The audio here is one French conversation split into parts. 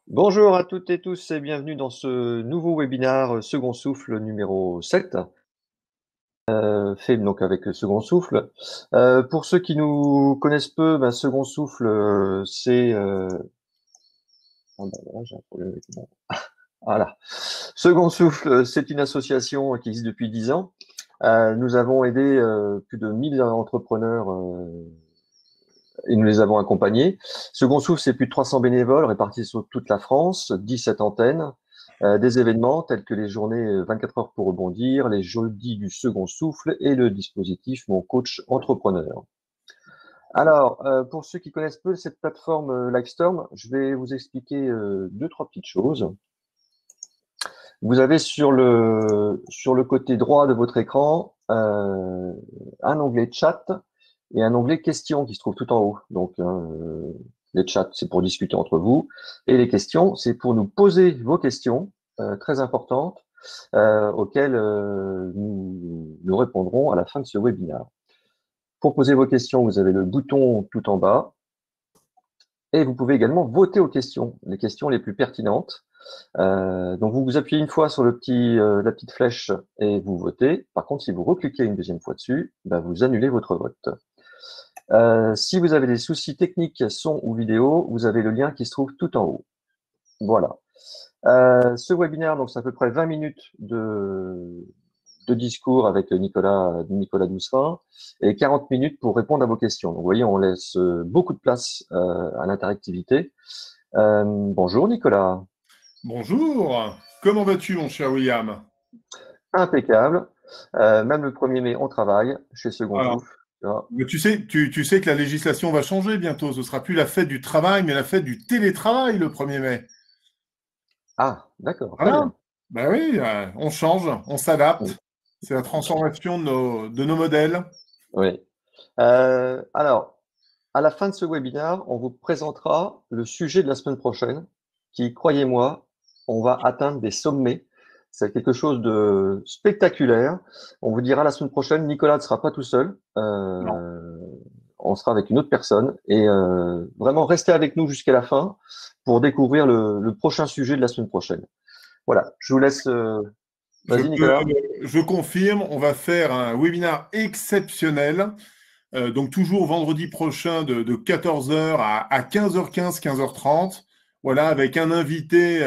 Bonjour à toutes et tous et bienvenue dans ce nouveau webinaire Second Souffle numéro 7, fait donc avec Second Souffle. Pour ceux qui nous connaissent peu, Second Souffle, c'est... voilà, j'ai un problème avec Voilà. Second Souffle, c'est une association qui existe depuis 10 ans. Nous avons aidé plus de 1000 entrepreneurs et nous les avons accompagnés. Second Souffle, c'est plus de 300 bénévoles répartis sur toute la France, 17 antennes, des événements tels que les journées 24 heures pour rebondir, les jeudis du Second Souffle et le dispositif Mon Coach Entrepreneur. Alors, pour ceux qui connaissent peu cette plateforme Livestorm, je vais vous expliquer deux, trois petites choses. Vous avez sur le côté droit de votre écran un onglet chat et un onglet questions qui se trouve tout en haut. Donc, les chats, c'est pour discuter entre vous. Et les questions, c'est pour nous poser vos questions très importantes auxquelles nous répondrons à la fin de ce webinaire. Pour poser vos questions, vous avez le bouton tout en bas. Et vous pouvez également voter aux questions, les questions les plus pertinentes. Donc vous appuyez une fois sur la petite flèche et vous votez. Par contre, si vous recliquez une deuxième fois dessus, vous annulez votre vote. Si vous avez des soucis techniques, son ou vidéo, vous avez le lien qui se trouve tout en haut. Voilà. Ce webinaire, donc c'est à peu près 20 minutes de discours avec Nicolas Doucerin et 40 minutes pour répondre à vos questions. Donc vous voyez, on laisse beaucoup de place à l'interactivité. Bonjour Nicolas. Bonjour, comment vas-tu mon cher William? Impeccable. Même le 1er mai, on travaille chez Second Alors, Souffle. Tu vois. mais tu sais que la législation va changer bientôt. Ce sera plus la fête du travail, mais la fête du télétravail le 1er mai. Ah, d'accord, très Voilà. bien. Ben oui, on change, on Oui. s'adapte. C'est la transformation de nos modèles. Oui. Alors, à la fin de ce webinaire, on vous présentera le sujet de la semaine prochaine, qui, croyez-moi, on va atteindre des sommets. C'est quelque chose de spectaculaire. On vous dira la semaine prochaine, Nicolas ne sera pas tout seul. Non. On sera avec une autre personne. Et vraiment, restez avec nous jusqu'à la fin pour découvrir le prochain sujet de la semaine prochaine. Voilà, je vous laisse. Je Vas-y, peux, Nicolas. je confirme, on va faire un webinaire exceptionnel. Donc toujours vendredi prochain de 14 heures à 15h15, 15h30. Voilà, avec un invité,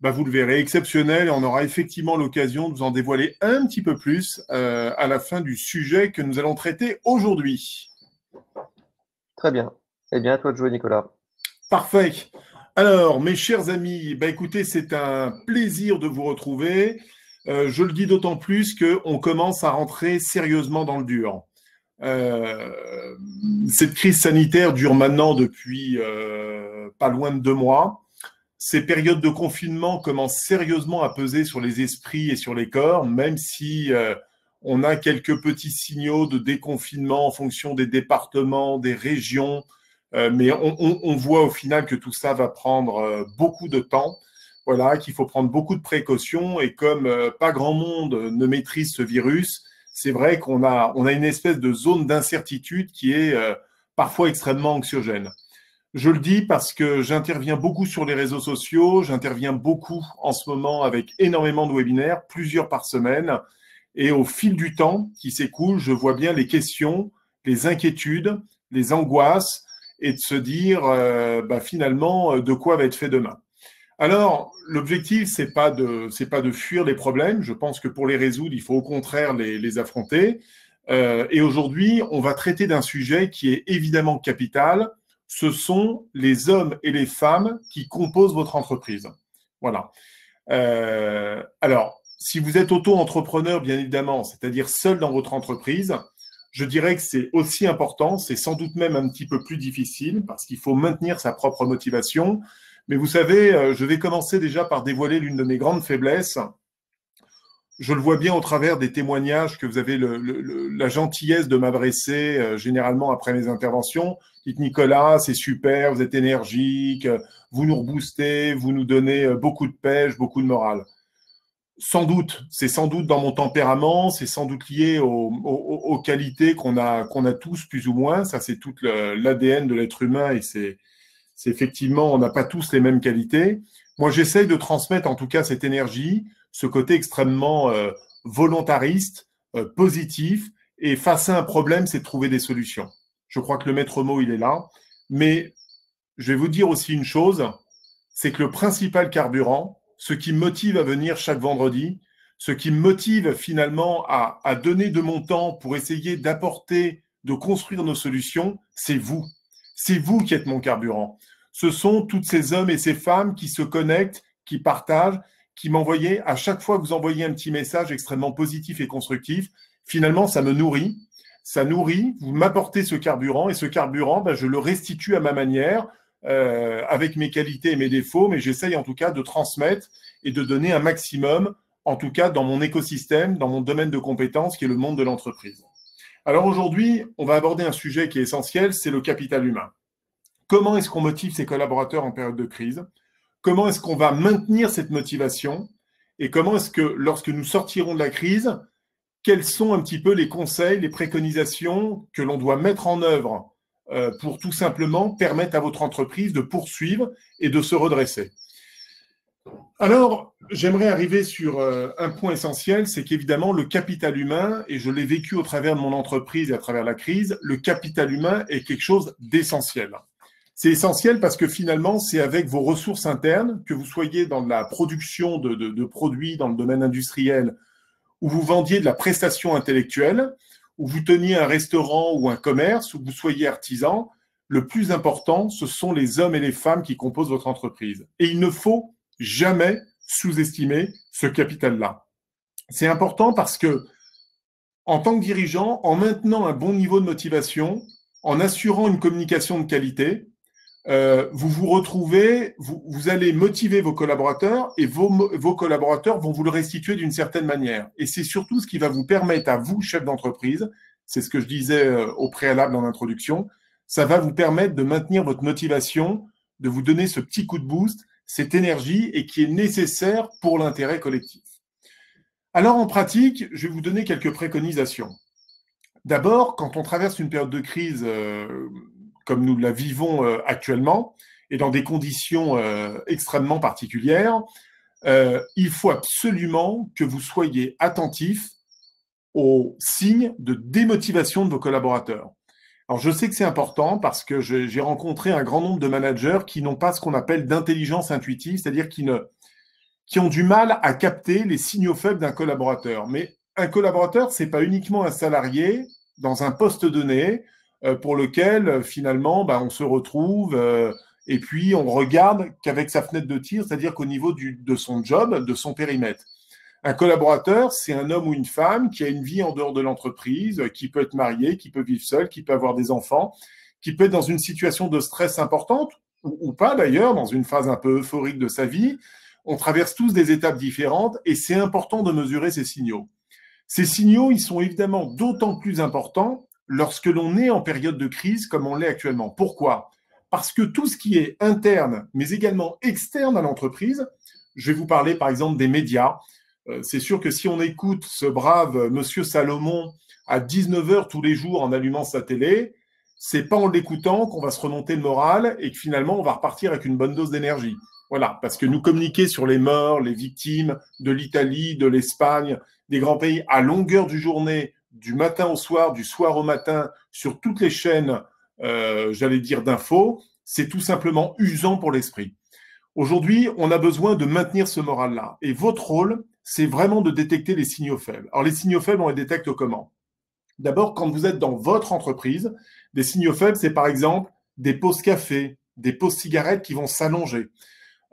vous le verrez, exceptionnel. Et on aura effectivement l'occasion de vous en dévoiler un petit peu plus à la fin du sujet que nous allons traiter aujourd'hui. Très bien. Eh bien, à toi de jouer, Nicolas. Parfait. Alors, mes chers amis, écoutez, c'est un plaisir de vous retrouver. Je le dis d'autant plus qu'on commence à rentrer sérieusement dans le dur. Cette crise sanitaire dure maintenant depuis pas loin de 2 mois. Ces périodes de confinement commencent sérieusement à peser sur les esprits et sur les corps, même si on a quelques petits signaux de déconfinement en fonction des départements, des régions, mais on voit au final que tout ça va prendre beaucoup de temps. Voilà, qu'il faut prendre beaucoup de précautions et comme pas grand monde ne maîtrise ce virus, c'est vrai qu'on a une espèce de zone d'incertitude qui est parfois extrêmement anxiogène. Je le dis parce que j'interviens beaucoup sur les réseaux sociaux, j'interviens beaucoup en ce moment avec énormément de webinaires, plusieurs par semaine, et au fil du temps qui s'écoule, je vois bien les questions, les inquiétudes, les angoisses, et de se dire finalement de quoi va être fait demain. Alors, l'objectif, c'est pas de fuir les problèmes. Je pense que pour les résoudre, il faut au contraire les affronter. Et aujourd'hui, on va traiter d'un sujet qui est évidemment capital. Ce sont les hommes et les femmes qui composent votre entreprise. Voilà. Alors, si vous êtes auto-entrepreneur, bien évidemment, c'est-à-dire seul dans votre entreprise, je dirais que c'est aussi important, c'est sans doute même un petit peu plus difficile parce qu'il faut maintenir sa propre motivation. Mais vous savez, je vais commencer déjà par dévoiler l'une de mes grandes faiblesses. Je le vois bien au travers des témoignages que vous avez la gentillesse de m'adresser généralement après mes interventions. Dites Nicolas, c'est super, vous êtes énergique, vous nous reboostez, vous nous donnez beaucoup de pêche, beaucoup de morale. Sans doute, c'est sans doute dans mon tempérament, c'est sans doute lié aux qualités qu'on a tous plus ou moins. Ça, c'est tout l'ADN de l'être humain et C'est effectivement, on n'a pas tous les mêmes qualités. Moi, j'essaye de transmettre en tout cas cette énergie, ce côté extrêmement volontariste, positif. Et face à un problème, c'est de trouver des solutions. Je crois que le maître mot, il est là. Mais je vais vous dire aussi une chose, c'est que le principal carburant, ce qui me motive à venir chaque vendredi, ce qui me motive finalement à donner de mon temps pour essayer d'apporter, de construire nos solutions, c'est vous. C'est vous qui êtes mon carburant. Ce sont tous ces hommes et ces femmes qui se connectent, qui partagent, qui m'envoyaient, à chaque fois que vous envoyez un petit message extrêmement positif et constructif, finalement, ça me nourrit. Ça nourrit, vous m'apportez ce carburant, et ce carburant, ben, je le restitue à ma manière, avec mes qualités et mes défauts, mais j'essaye en tout cas de transmettre et de donner un maximum, en tout cas dans mon écosystème, dans mon domaine de compétences, qui est le monde de l'entreprise. Alors aujourd'hui, on va aborder un sujet qui est essentiel, c'est le capital humain. Comment est-ce qu'on motive ses collaborateurs en période de crise? Comment est-ce qu'on va maintenir cette motivation? Et comment est-ce que, lorsque nous sortirons de la crise, quels sont un petit peu les conseils, les préconisations que l'on doit mettre en œuvre pour tout simplement permettre à votre entreprise de poursuivre et de se redresser? Alors, j'aimerais arriver sur un point essentiel, c'est qu'évidemment, le capital humain, et je l'ai vécu au travers de mon entreprise et à travers la crise, le capital humain est quelque chose d'essentiel. C'est essentiel parce que finalement, c'est avec vos ressources internes, que vous soyez dans la production de produits dans le domaine industriel, où vous vendiez de la prestation intellectuelle, où vous teniez un restaurant ou un commerce, où vous soyez artisan, le plus important, ce sont les hommes et les femmes qui composent votre entreprise. Et il ne faut jamais sous-estimer ce capital-là. C'est important parce que, en tant que dirigeant, en maintenant un bon niveau de motivation, en assurant une communication de qualité, vous vous retrouvez, vous allez motiver vos collaborateurs et vos collaborateurs vont vous le restituer d'une certaine manière. Et c'est surtout ce qui va vous permettre à vous, chef d'entreprise, c'est ce que je disais au préalable dans l'introduction, ça va vous permettre de maintenir votre motivation, de vous donner ce petit coup de boost, cette énergie et qui est nécessaire pour l'intérêt collectif. Alors en pratique, je vais vous donner quelques préconisations. D'abord, quand on traverse une période de crise comme nous la vivons actuellement, et dans des conditions extrêmement particulières, il faut absolument que vous soyez attentifs aux signes de démotivation de vos collaborateurs. Alors, je sais que c'est important parce que j'ai rencontré un grand nombre de managers qui n'ont pas ce qu'on appelle d'intelligence intuitive, c'est-à-dire qui ont du mal à capter les signaux faibles d'un collaborateur. Mais un collaborateur, ce n'est pas uniquement un salarié dans un poste donné, pour lequel finalement on se retrouve et puis on regarde qu'avec sa fenêtre de tir, c'est-à-dire qu'au niveau de son job, de son périmètre. Un collaborateur, c'est un homme ou une femme qui a une vie en dehors de l'entreprise, qui peut être marié, qui peut vivre seul, qui peut avoir des enfants, qui peut être dans une situation de stress importante, ou pas d'ailleurs, dans une phase un peu euphorique de sa vie. On traverse tous des étapes différentes et c'est important de mesurer ces signaux. Ces signaux, ils sont évidemment d'autant plus importants lorsque l'on est en période de crise comme on l'est actuellement. Pourquoi? Parce que tout ce qui est interne, mais également externe à l'entreprise, je vais vous parler par exemple des médias. C'est sûr que si on écoute ce brave monsieur Salomon à 19h tous les jours en allumant sa télé, c'est pas en l'écoutant qu'on va se remonter le moral et que finalement on va repartir avec une bonne dose d'énergie. Voilà, parce que nous communiquer sur les morts, les victimes de l'Italie, de l'Espagne, des grands pays à longueur du journée, du matin au soir, du soir au matin, sur toutes les chaînes, j'allais dire d'infos, c'est tout simplement usant pour l'esprit. Aujourd'hui, on a besoin de maintenir ce moral-là. Et votre rôle, c'est vraiment de détecter les signaux faibles. Alors, les signaux faibles, on les détecte comment? D'abord, quand vous êtes dans votre entreprise, des signaux faibles, c'est par exemple des pauses café, des pauses cigarettes qui vont s'allonger.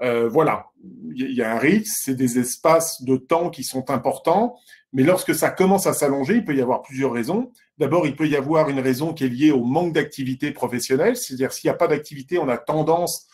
Voilà, il y a un risque, c'est des espaces de temps qui sont importants, mais lorsque ça commence à s'allonger, il peut y avoir plusieurs raisons. D'abord, il peut y avoir une raison qui est liée au manque d'activité professionnelle, c'est-à-dire s'il n'y a pas d'activité, on a tendance,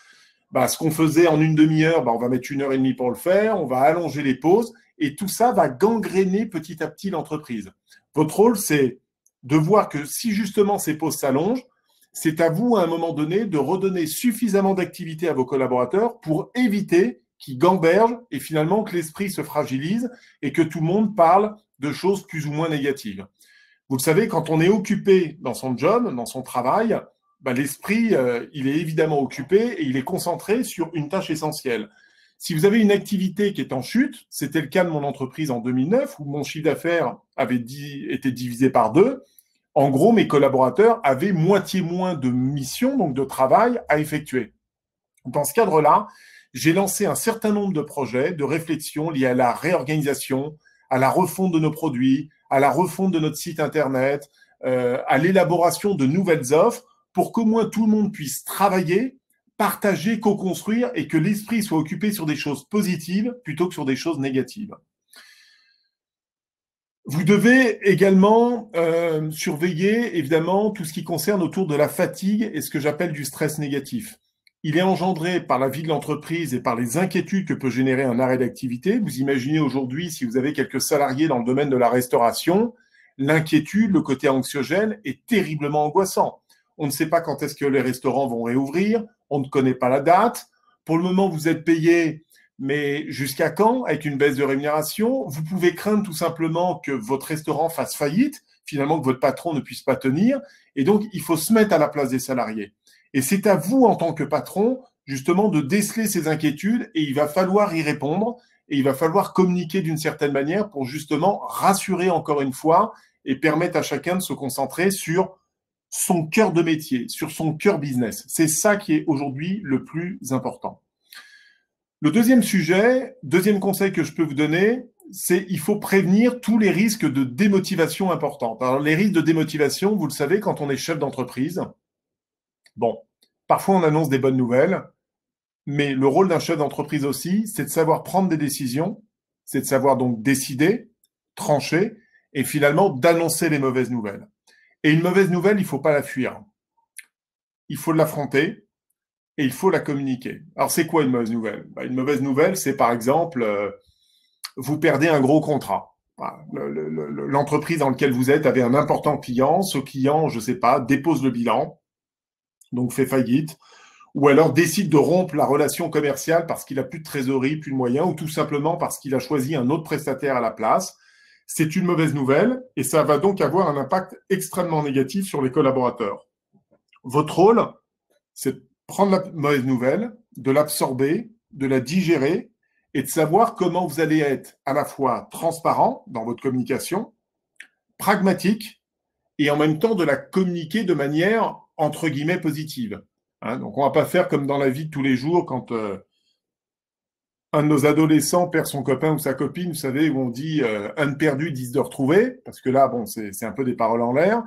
ce qu'on faisait en une demi-heure, on va mettre 1h30 pour le faire, on va allonger les pauses, et tout ça va gangréner petit à petit l'entreprise. Votre rôle, c'est de voir que si justement ces pauses s'allongent, c'est à vous, à un moment donné, de redonner suffisamment d'activité à vos collaborateurs pour éviter qu'ils gambergent et finalement que l'esprit se fragilise et que tout le monde parle de choses plus ou moins négatives. Vous le savez, quand on est occupé dans son job, dans son travail, l'esprit, il est évidemment occupé et il est concentré sur une tâche essentielle. Si vous avez une activité qui est en chute, c'était le cas de mon entreprise en 2009, où mon chiffre d'affaires avait été divisé par 2. En gros, mes collaborateurs avaient moitié moins de missions, donc de travail à effectuer. Dans ce cadre-là, j'ai lancé un certain nombre de projets, de réflexions liées à la réorganisation, à la refonte de nos produits, à la refonte de notre site Internet, à l'élaboration de nouvelles offres, pour qu'au moins tout le monde puisse travailler, partager, co-construire et que l'esprit soit occupé sur des choses positives plutôt que sur des choses négatives. Vous devez également surveiller, évidemment, tout ce qui concerne autour de la fatigue et ce que j'appelle du stress négatif. Il est engendré par la vie de l'entreprise et par les inquiétudes que peut générer un arrêt d'activité. Vous imaginez aujourd'hui, si vous avez quelques salariés dans le domaine de la restauration, l'inquiétude, le côté anxiogène est terriblement angoissant. On ne sait pas quand est-ce que les restaurants vont réouvrir, on ne connaît pas la date. Pour le moment, vous êtes payé, mais jusqu'à quand? Avec une baisse de rémunération, vous pouvez craindre tout simplement que votre restaurant fasse faillite, finalement que votre patron ne puisse pas tenir, et donc il faut se mettre à la place des salariés. Et c'est à vous, en tant que patron, justement, de déceler ces inquiétudes, et il va falloir y répondre, et il va falloir communiquer d'une certaine manière pour justement rassurer encore une fois et permettre à chacun de se concentrer sur son cœur de métier, sur son cœur business. C'est ça qui est aujourd'hui le plus important. Le deuxième sujet, deuxième conseil que je peux vous donner, c'est qu'il faut prévenir tous les risques de démotivation importantes. Alors, les risques de démotivation, vous le savez, quand on est chef d'entreprise, bon, parfois on annonce des bonnes nouvelles, mais le rôle d'un chef d'entreprise aussi, c'est de savoir prendre des décisions, c'est de savoir donc décider, trancher, et finalement d'annoncer les mauvaises nouvelles. Et une mauvaise nouvelle, il ne faut pas la fuir. Il faut l'affronter et il faut la communiquer. Alors, c'est quoi une mauvaise nouvelle? Une mauvaise nouvelle, c'est par exemple, vous perdez un gros contrat. L'entreprise dans laquelle vous êtes avait un important client. Ce client, je ne sais pas, dépose le bilan, donc fait faillite, ou alors décide de rompre la relation commerciale parce qu'il n'a plus de trésorerie, plus de moyens, ou tout simplement parce qu'il a choisi un autre prestataire à la place. C'est une mauvaise nouvelle et ça va donc avoir un impact extrêmement négatif sur les collaborateurs. Votre rôle, c'est de prendre la mauvaise nouvelle, de l'absorber, de la digérer et de savoir comment vous allez être à la fois transparent dans votre communication, pragmatique et en même temps de la communiquer de manière entre guillemets positive. Donc on ne va pas faire comme dans la vie de tous les jours quand un de nos adolescents perd son copain ou sa copine, vous savez, où on dit un de perdu, 10 de retrouvé, parce que là, bon, c'est un peu des paroles en l'air.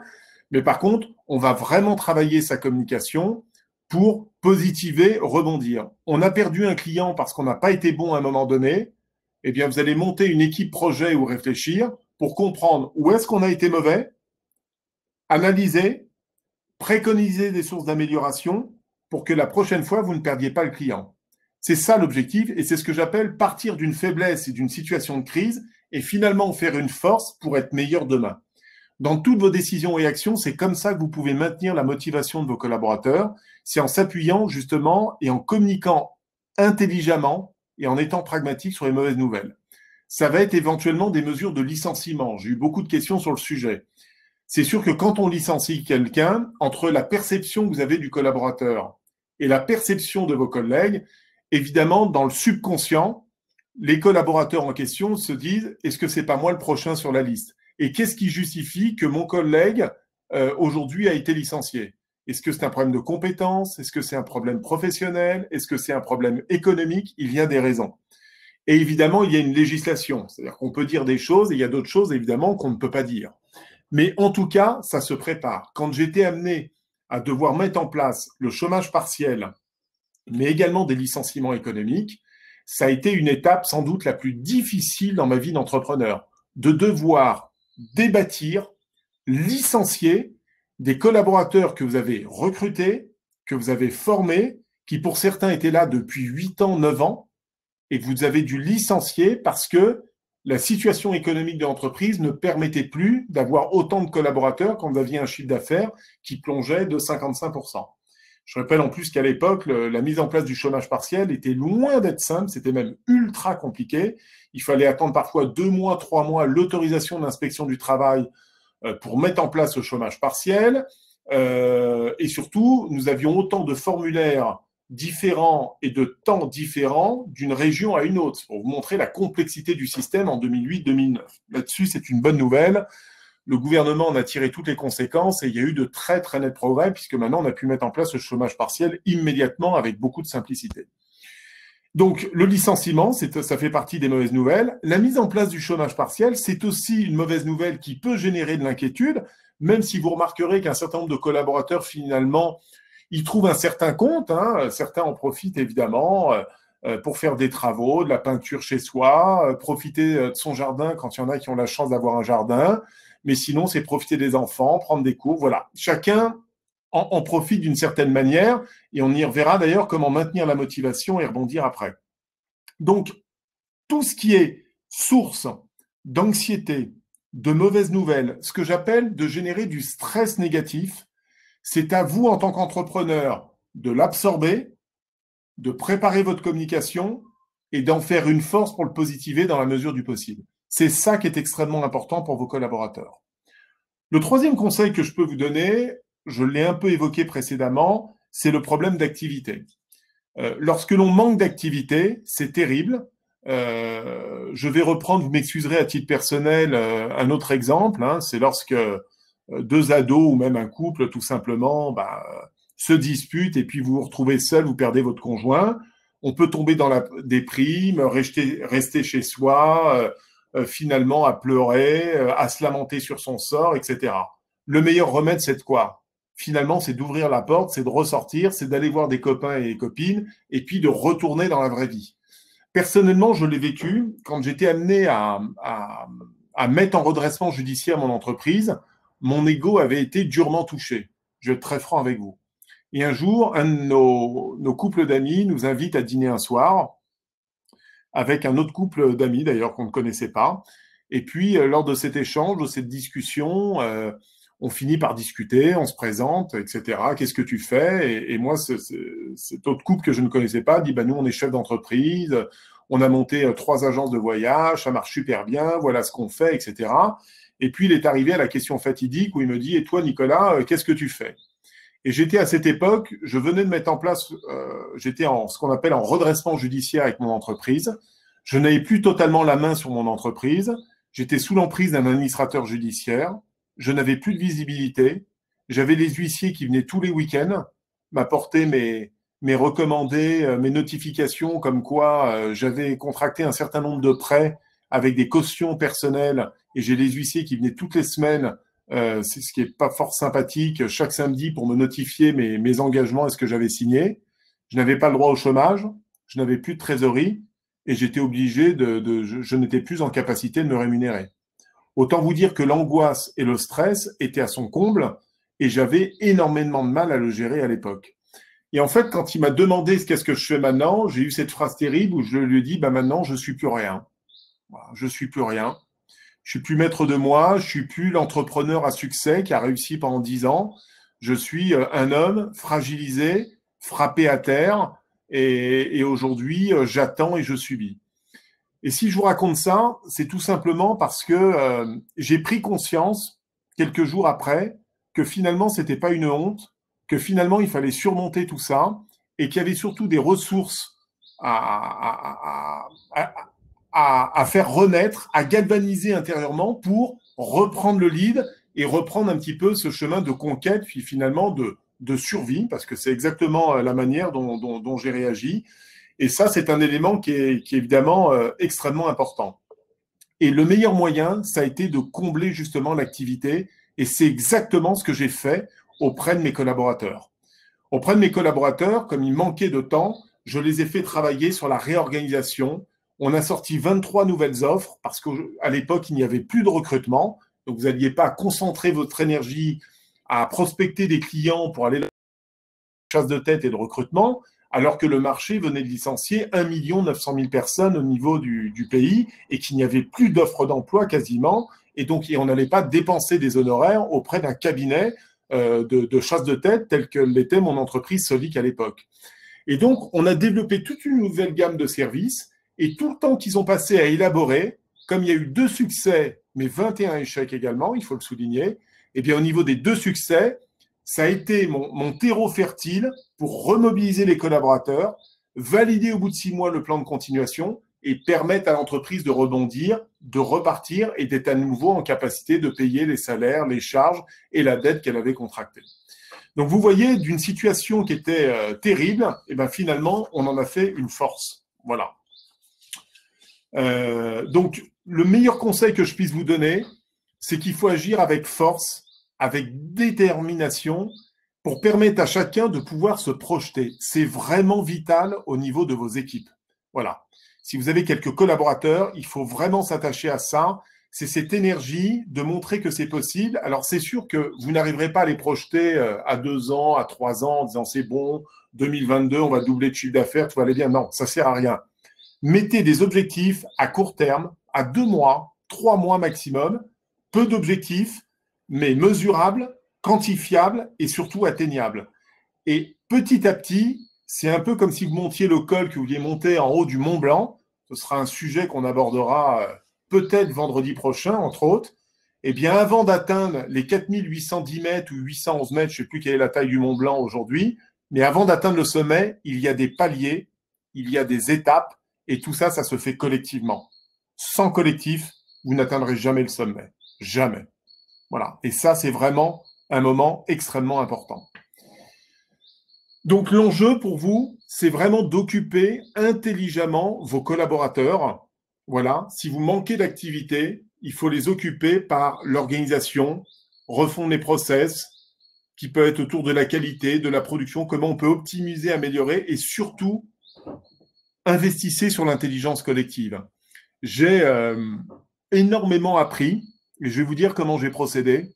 Mais par contre, on va vraiment travailler sa communication pour positiver, rebondir. On a perdu un client parce qu'on n'a pas été bon à un moment donné. Eh bien, vous allez monter une équipe projet ou réfléchir pour comprendre où est-ce qu'on a été mauvais, analyser, préconiser des sources d'amélioration pour que la prochaine fois, vous ne perdiez pas le client. C'est ça l'objectif et c'est ce que j'appelle partir d'une faiblesse et d'une situation de crise et finalement faire une force pour être meilleur demain. Dans toutes vos décisions et actions, c'est comme ça que vous pouvez maintenir la motivation de vos collaborateurs, c'est en s'appuyant justement et en communiquant intelligemment et en étant pragmatique sur les mauvaises nouvelles. Ça va être éventuellement des mesures de licenciement. J'ai eu beaucoup de questions sur le sujet. C'est sûr que quand on licencie quelqu'un, entre la perception que vous avez du collaborateur et la perception de vos collègues, évidemment, dans le subconscient, les collaborateurs en question se disent « Est-ce que c'est pas moi le prochain sur la liste ?» Et qu'est-ce qui justifie que mon collègue, aujourd'hui, a été licencié? Est-ce que c'est un problème de compétence? Est-ce que c'est un problème professionnel? Est-ce que c'est un problème économique? Il y a des raisons. Et évidemment, il y a une législation. C'est-à-dire qu'on peut dire des choses et il y a d'autres choses, évidemment, qu'on ne peut pas dire. Mais en tout cas, ça se prépare. Quand j'étais amené à devoir mettre en place le chômage partiel, mais également des licenciements économiques, ça a été une étape sans doute la plus difficile dans ma vie d'entrepreneur, de devoir débâtir, licencier des collaborateurs que vous avez recrutés, que vous avez formés, qui pour certains étaient là depuis 8 ans, 9 ans, et que vous avez dû licencier parce que la situation économique de l'entreprise ne permettait plus d'avoir autant de collaborateurs quand vous aviez un chiffre d'affaires qui plongeait de 55%. Je rappelle en plus qu'à l'époque, la mise en place du chômage partiel était loin d'être simple, c'était même ultra compliqué. Il fallait attendre parfois 2 mois, 3 mois l'autorisation de l'inspection du travail pour mettre en place le chômage partiel. Et surtout, nous avions autant de formulaires différents et de temps différents d'une région à une autre, pour vous montrer la complexité du système en 2008-2009. Là-dessus, c'est une bonne nouvelle. Le gouvernement en a tiré toutes les conséquences et il y a eu de très très nets progrès puisque maintenant on a pu mettre en place le chômage partiel immédiatement avec beaucoup de simplicité. Donc le licenciement, ça fait partie des mauvaises nouvelles. La mise en place du chômage partiel, c'est aussi une mauvaise nouvelle qui peut générer de l'inquiétude, même si vous remarquerez qu'un certain nombre de collaborateurs finalement ils trouvent un certain compte, hein. Certains en profitent évidemment pour faire des travaux, de la peinture chez soi, profiter de son jardin quand il y en a qui ont la chance d'avoir un jardin, mais sinon c'est profiter des enfants, prendre des cours, voilà. Chacun en profite d'une certaine manière et on y reverra d'ailleurs comment maintenir la motivation et rebondir après. Donc, tout ce qui est source d'anxiété, de mauvaises nouvelles, ce que j'appelle de générer du stress négatif, c'est à vous, en tant qu'entrepreneur, de l'absorber, de préparer votre communication et d'en faire une force pour le positiver dans la mesure du possible. C'est ça qui est extrêmement important pour vos collaborateurs. Le troisième conseil que je peux vous donner, je l'ai un peu évoqué précédemment, c'est le problème d'activité. Lorsque l'on manque d'activité, c'est terrible. Je vais reprendre, vous m'excuserez à titre personnel, un autre exemple, hein, c'est lorsque deux ados ou même un couple, tout simplement, se disputent et puis vous vous retrouvez seul, vous perdez votre conjoint. On peut tomber dans la déprime, rester chez soi, finalement à pleurer, à se lamenter sur son sort, etc. Le meilleur remède, c'est de quoi? Finalement, c'est d'ouvrir la porte, c'est de ressortir, c'est d'aller voir des copains et des copines et puis de retourner dans la vraie vie. Personnellement, je l'ai vécu quand j'étais amené à mettre en redressement judiciaire mon entreprise. Mon ego avait été durement touché. Je vais être très franc avec vous. Et un jour, un de nos couples d'amis nous invite à dîner un soir avec un autre couple d'amis, d'ailleurs, qu'on ne connaissait pas. Et puis, lors de cet échange, de cette discussion, on finit par discuter, on se présente, etc. Qu'est-ce que tu fais? Et moi, cet autre couple que je ne connaissais pas dit, nous, on est chef d'entreprise, on a monté 3 agences de voyage, ça marche super bien, voilà ce qu'on fait, etc. Et puis, il est arrivé à la question fatidique où il me dit, et toi, Nicolas, qu'est-ce que tu fais? Et j'étais à cette époque, je venais de mettre en place, j'étais en ce qu'on appelle en redressement judiciaire avec mon entreprise. Je n'avais plus totalement la main sur mon entreprise. J'étais sous l'emprise d'un administrateur judiciaire. Je n'avais plus de visibilité. J'avais les huissiers qui venaient tous les week-ends m'apporter mes recommandés, mes notifications comme quoi j'avais contracté un certain nombre de prêts avec des cautions personnelles et j'ai les huissiers qui venaient toutes les semaines. C'est ce qui est pas fort sympathique, chaque samedi pour me notifier mes engagements et ce que j'avais signé. Je n'avais pas le droit au chômage, je n'avais plus de trésorerie et j'étais obligé je n'étais plus en capacité de me rémunérer. Autant vous dire que l'angoisse et le stress étaient à son comble et j'avais énormément de mal à le gérer à l'époque. Et en fait, quand il m'a demandé qu'est-ce que je fais maintenant, j'ai eu cette phrase terrible où je lui ai dit, maintenant, je suis plus rien. Voilà, je suis plus rien. Je suis plus maître de moi, je suis plus l'entrepreneur à succès qui a réussi pendant 10 ans. Je suis un homme fragilisé, frappé à terre, et aujourd'hui, j'attends et je subis. Et si je vous raconte ça, c'est tout simplement parce que j'ai pris conscience, quelques jours après, que finalement, c'était pas une honte, que finalement, il fallait surmonter tout ça, et qu'il y avait surtout des ressources à faire renaître, à galvaniser intérieurement pour reprendre le lead et reprendre un petit peu ce chemin de conquête, puis finalement de survie, parce que c'est exactement la manière dont j'ai réagi. Et ça, c'est un élément qui est évidemment extrêmement important. Et le meilleur moyen, ça a été de combler justement l'activité, et c'est exactement ce que j'ai fait auprès de mes collaborateurs. Auprès de mes collaborateurs, comme il manquait de temps, je les ai fait travailler sur la réorganisation. On a sorti 23 nouvelles offres parce qu'à l'époque, il n'y avait plus de recrutement. Donc, vous n'alliez pas concentrer votre énergie à prospecter des clients pour aller dans la chasse de tête et de recrutement, alors que le marché venait de licencier 1 900 000 personnes au niveau du pays et qu'il n'y avait plus d'offres d'emploi quasiment. Et donc, on n'allait pas dépenser des honoraires auprès d'un cabinet de chasse de tête tel que l'était mon entreprise Solic à l'époque. Et donc, on a développé toute une nouvelle gamme de services. Et tout le temps qu'ils ont passé à élaborer, comme il y a eu 2 succès, mais 21 échecs également, il faut le souligner, eh bien, au niveau des 2 succès, ça a été mon terreau fertile pour remobiliser les collaborateurs, valider au bout de 6 mois le plan de continuation et permettre à l'entreprise de rebondir, de repartir et d'être à nouveau en capacité de payer les salaires, les charges et la dette qu'elle avait contractée. Donc vous voyez, d'une situation qui était terrible, et ben finalement, on en a fait une force. Voilà. Donc, le meilleur conseil que je puisse vous donner, c'est qu'il faut agir avec force, avec détermination, pour permettre à chacun de pouvoir se projeter. C'est vraiment vital au niveau de vos équipes. Voilà. Si vous avez quelques collaborateurs, il faut vraiment s'attacher à ça. C'est cette énergie de montrer que c'est possible. Alors, c'est sûr que vous n'arriverez pas à les projeter à 2 ans, à 3 ans, en disant c'est bon, 2022, on va doubler de chiffre d'affaires, tout va aller bien. Non, ça sert à rien. Mettez des objectifs à court terme, à 2 mois, 3 mois maximum, peu d'objectifs, mais mesurables, quantifiables et surtout atteignables. Et petit à petit, c'est un peu comme si vous montiez le col que vous vouliez monter en haut du Mont Blanc. Ce sera un sujet qu'on abordera peut-être vendredi prochain, entre autres. Eh bien, avant d'atteindre les 4810 mètres ou 811 mètres, je ne sais plus quelle est la taille du Mont Blanc aujourd'hui, mais avant d'atteindre le sommet, il y a des paliers, il y a des étapes, et tout ça, ça se fait collectivement. Sans collectif, vous n'atteindrez jamais le sommet. Jamais. Voilà. Et ça, c'est vraiment un moment extrêmement important. Donc, l'enjeu pour vous, c'est vraiment d'occuper intelligemment vos collaborateurs. Voilà. Si vous manquez d'activité, il faut les occuper par l'organisation, refondre les process, qui peut être autour de la qualité, de la production, comment on peut optimiser, améliorer, et surtout, investissez sur l'intelligence collective. J'ai énormément appris, et je vais vous dire comment j'ai procédé.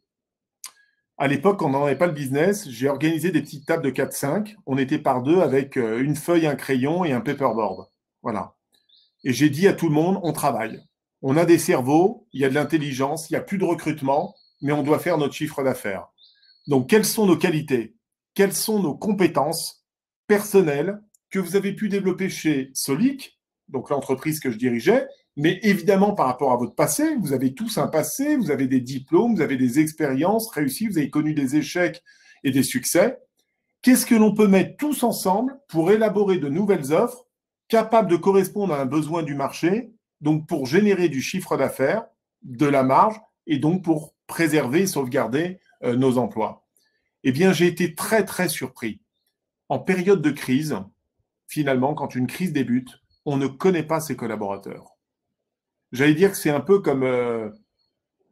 À l'époque, quand on n'en avait pas le business, j'ai organisé des petites tables de 4-5. On était par deux avec une feuille, un crayon et un paperboard. Voilà. Et j'ai dit à tout le monde, on travaille. On a des cerveaux, il y a de l'intelligence, il n'y a plus de recrutement, mais on doit faire notre chiffre d'affaires. Donc, quelles sont nos qualités? Quelles sont nos compétences personnelles que vous avez pu développer chez Solic, donc l'entreprise que je dirigeais, mais évidemment par rapport à votre passé, vous avez tous un passé, vous avez des diplômes, vous avez des expériences réussies, vous avez connu des échecs et des succès. Qu'est-ce que l'on peut mettre tous ensemble pour élaborer de nouvelles offres capables de correspondre à un besoin du marché, donc pour générer du chiffre d'affaires, de la marge, et donc pour préserver et sauvegarder nos emplois? Eh bien, j'ai été très, très surpris. En période de crise, finalement, quand une crise débute, on ne connaît pas ses collaborateurs. J'allais dire que c'est un peu comme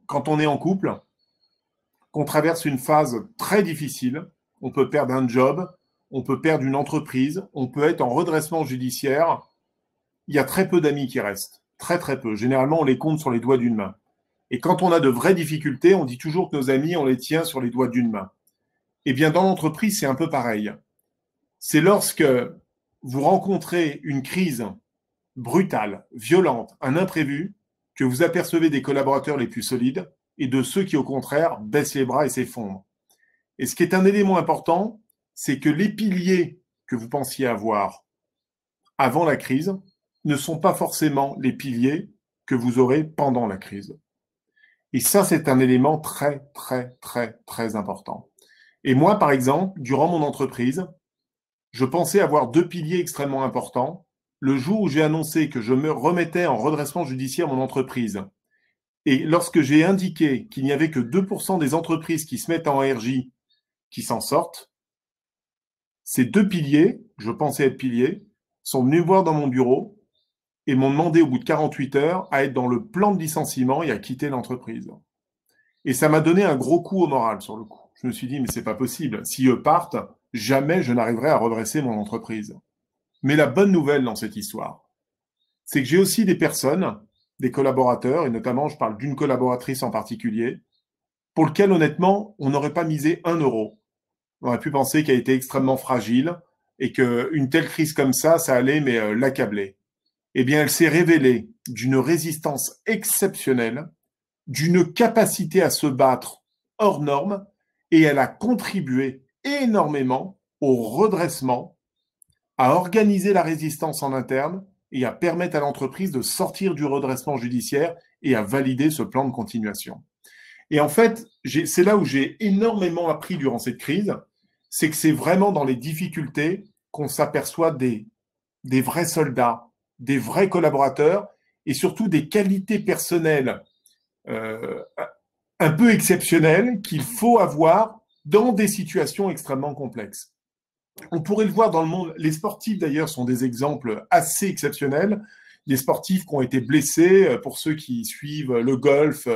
quand on est en couple, qu'on traverse une phase très difficile, on peut perdre un job, on peut perdre une entreprise, on peut être en redressement judiciaire. Il y a très peu d'amis qui restent, très très peu. Généralement, on les compte sur les doigts d'une main. Et quand on a de vraies difficultés, on dit toujours que nos amis, on les tient sur les doigts d'une main. Eh bien, dans l'entreprise, c'est un peu pareil. C'est lorsque vous rencontrez une crise brutale, violente, un imprévu, que vous apercevez des collaborateurs les plus solides et de ceux qui, au contraire, baissent les bras et s'effondrent. Et ce qui est un élément important, c'est que les piliers que vous pensiez avoir avant la crise ne sont pas forcément les piliers que vous aurez pendant la crise. Et ça, c'est un élément très, très, très, très important. Et moi, par exemple, durant mon entreprise, je pensais avoir 2 piliers extrêmement importants. Le jour où j'ai annoncé que je me remettais en redressement judiciaire mon entreprise, et lorsque j'ai indiqué qu'il n'y avait que 2% des entreprises qui se mettent en RJ qui s'en sortent, ces 2 piliers, je pensais être piliers, sont venus me voir dans mon bureau et m'ont demandé au bout de 48 heures à être dans le plan de licenciement et à quitter l'entreprise. Et ça m'a donné un gros coup au moral sur le coup. Je me suis dit, mais c'est pas possible. Si eux partent, jamais je n'arriverai à redresser mon entreprise. Mais la bonne nouvelle dans cette histoire, c'est que j'ai aussi des personnes, des collaborateurs, et notamment je parle d'une collaboratrice en particulier, pour lequel honnêtement, on n'aurait pas misé 1 euro. On aurait pu penser qu'elle était extrêmement fragile et qu'une telle crise comme ça allait l'accabler. Eh bien, elle s'est révélée d'une résistance exceptionnelle, d'une capacité à se battre hors norme, et elle a contribué énormément au redressement, à organiser la résistance en interne et à permettre à l'entreprise de sortir du redressement judiciaire et à valider ce plan de continuation. Et en fait, c'est là où j'ai énormément appris durant cette crise, c'est que c'est vraiment dans les difficultés qu'on s'aperçoit des vrais soldats, des vrais collaborateurs et surtout des qualités personnelles euh, un peu exceptionnelles qu'il faut avoir dans des situations extrêmement complexes. On pourrait le voir dans le monde. Les sportifs, d'ailleurs, sont des exemples assez exceptionnels. Les sportifs qui ont été blessés, pour ceux qui suivent le golf,